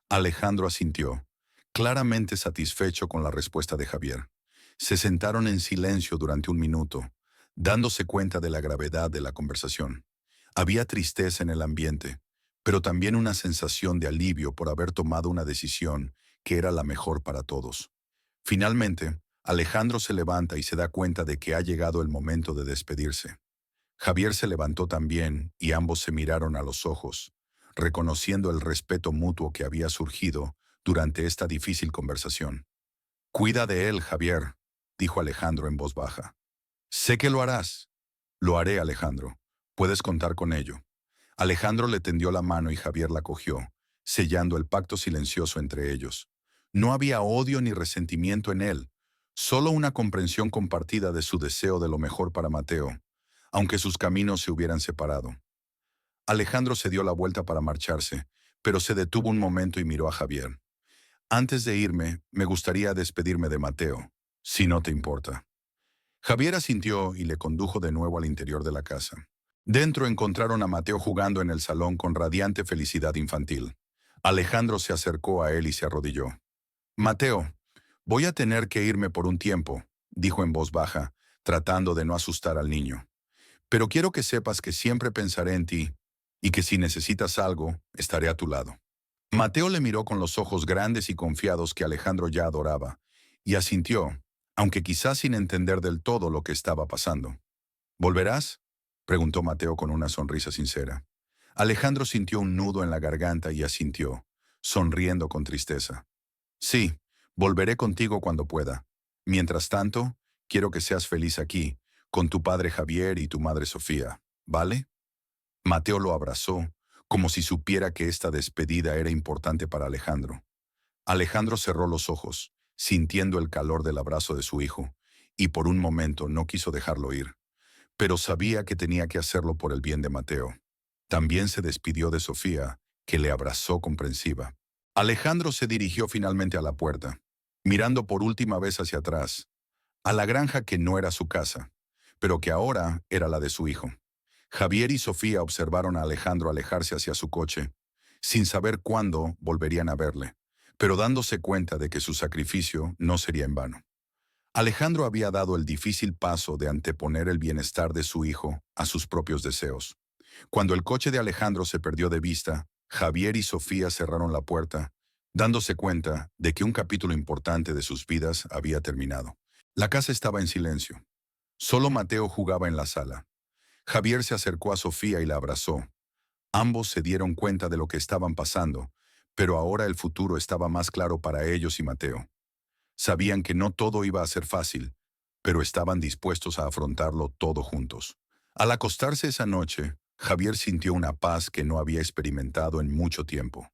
Alejandro asintió, claramente satisfecho con la respuesta de Javier. Se sentaron en silencio durante un minuto, dándose cuenta de la gravedad de la conversación. Había tristeza en el ambiente, pero también una sensación de alivio por haber tomado una decisión que era la mejor para todos. Finalmente, Alejandro se levanta y se da cuenta de que ha llegado el momento de despedirse. Javier se levantó también y ambos se miraron a los ojos, reconociendo el respeto mutuo que había surgido durante esta difícil conversación. «Cuida de él, Javier», dijo Alejandro en voz baja. «Sé que lo harás». «Lo haré, Alejandro. Puedes contar con ello». Alejandro le tendió la mano y Javier la cogió, sellando el pacto silencioso entre ellos. No había odio ni resentimiento en él, solo una comprensión compartida de su deseo de lo mejor para Mateo, aunque sus caminos se hubieran separado. Alejandro se dio la vuelta para marcharse, pero se detuvo un momento y miró a Javier. «Antes de irme, me gustaría despedirme de Mateo, si no te importa». Javier asintió y le condujo de nuevo al interior de la casa. Dentro encontraron a Mateo jugando en el salón con radiante felicidad infantil. Alejandro se acercó a él y se arrodilló. «Mateo, voy a tener que irme por un tiempo», dijo en voz baja, tratando de no asustar al niño. «Pero quiero que sepas que siempre pensaré en ti y que si necesitas algo, estaré a tu lado». Mateo le miró con los ojos grandes y confiados que Alejandro ya adoraba, y asintió, aunque quizás sin entender del todo lo que estaba pasando. «¿Volverás?», preguntó Mateo con una sonrisa sincera. Alejandro sintió un nudo en la garganta y asintió, sonriendo con tristeza. «Sí, volveré contigo cuando pueda. Mientras tanto, quiero que seas feliz aquí, con tu padre Javier y tu madre Sofía, ¿vale?». Mateo lo abrazó, como si supiera que esta despedida era importante para Alejandro. Alejandro cerró los ojos, sintiendo el calor del abrazo de su hijo, y por un momento no quiso dejarlo ir. Pero sabía que tenía que hacerlo por el bien de Mateo. También se despidió de Sofía, que le abrazó comprensiva. Alejandro se dirigió finalmente a la puerta, mirando por última vez hacia atrás, a la granja que no era su casa, pero que ahora era la de su hijo. Javier y Sofía observaron a Alejandro alejarse hacia su coche, sin saber cuándo volverían a verle, pero dándose cuenta de que su sacrificio no sería en vano. Alejandro había dado el difícil paso de anteponer el bienestar de su hijo a sus propios deseos. Cuando el coche de Alejandro se perdió de vista, Javier y Sofía cerraron la puerta, dándose cuenta de que un capítulo importante de sus vidas había terminado. La casa estaba en silencio. Solo Mateo jugaba en la sala. Javier se acercó a Sofía y la abrazó. Ambos se dieron cuenta de lo que estaban pasando, pero ahora el futuro estaba más claro para ellos y Mateo. Sabían que no todo iba a ser fácil, pero estaban dispuestos a afrontarlo todo juntos. Al acostarse esa noche, Javier sintió una paz que no había experimentado en mucho tiempo.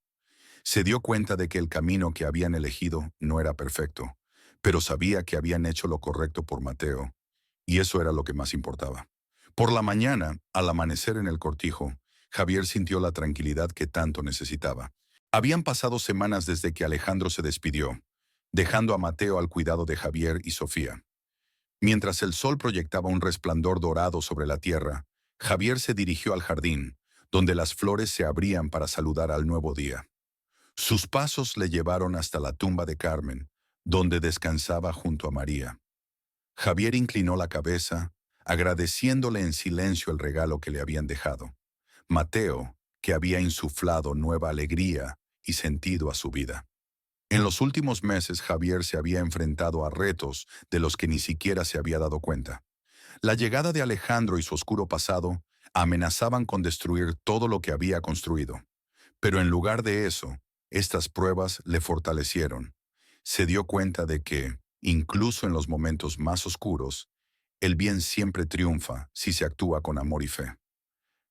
Se dio cuenta de que el camino que habían elegido no era perfecto, pero sabía que habían hecho lo correcto por Mateo, y eso era lo que más importaba. Por la mañana, al amanecer en el cortijo, Javier sintió la tranquilidad que tanto necesitaba. Habían pasado semanas desde que Alejandro se despidió, dejando a Mateo al cuidado de Javier y Sofía. Mientras el sol proyectaba un resplandor dorado sobre la tierra, Javier se dirigió al jardín, donde las flores se abrían para saludar al nuevo día. Sus pasos le llevaron hasta la tumba de Carmen, donde descansaba junto a María. Javier inclinó la cabeza, agradeciéndole en silencio el regalo que le habían dejado. Mateo, que había insuflado nueva alegría y sentido a su vida. En los últimos meses Javier se había enfrentado a retos de los que ni siquiera se había dado cuenta. La llegada de Alejandro y su oscuro pasado amenazaban con destruir todo lo que había construido. Pero en lugar de eso, estas pruebas le fortalecieron. Se dio cuenta de que, incluso en los momentos más oscuros, el bien siempre triunfa si se actúa con amor y fe.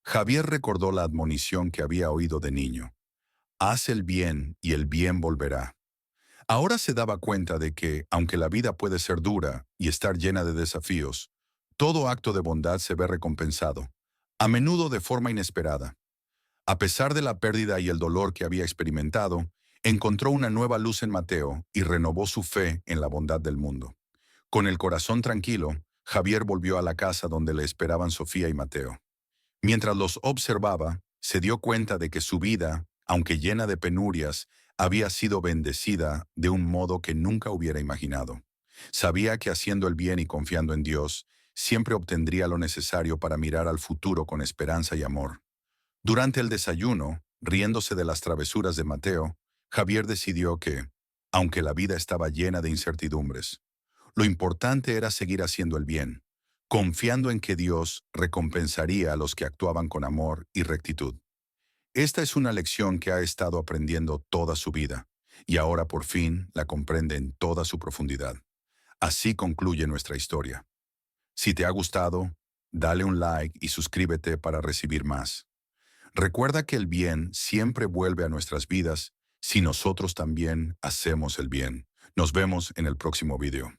Javier recordó la admonición que había oído de niño. Haz el bien y el bien volverá. Ahora se daba cuenta de que, aunque la vida puede ser dura y estar llena de desafíos, todo acto de bondad se ve recompensado, a menudo de forma inesperada. A pesar de la pérdida y el dolor que había experimentado, encontró una nueva luz en Mateo y renovó su fe en la bondad del mundo. Con el corazón tranquilo, Javier volvió a la casa donde le esperaban Sofía y Mateo. Mientras los observaba, se dio cuenta de que su vida, aunque llena de penurias, había sido bendecida de un modo que nunca hubiera imaginado. Sabía que haciendo el bien y confiando en Dios, siempre obtendría lo necesario para mirar al futuro con esperanza y amor. Durante el desayuno, riéndose de las travesuras de Mateo, Javier decidió que, aunque la vida estaba llena de incertidumbres, lo importante era seguir haciendo el bien, confiando en que Dios recompensaría a los que actuaban con amor y rectitud. Esta es una lección que ha estado aprendiendo toda su vida, y ahora por fin la comprende en toda su profundidad. Así concluye nuestra historia. Si te ha gustado, dale un like y suscríbete para recibir más. Recuerda que el bien siempre vuelve a nuestras vidas si nosotros también hacemos el bien. Nos vemos en el próximo video.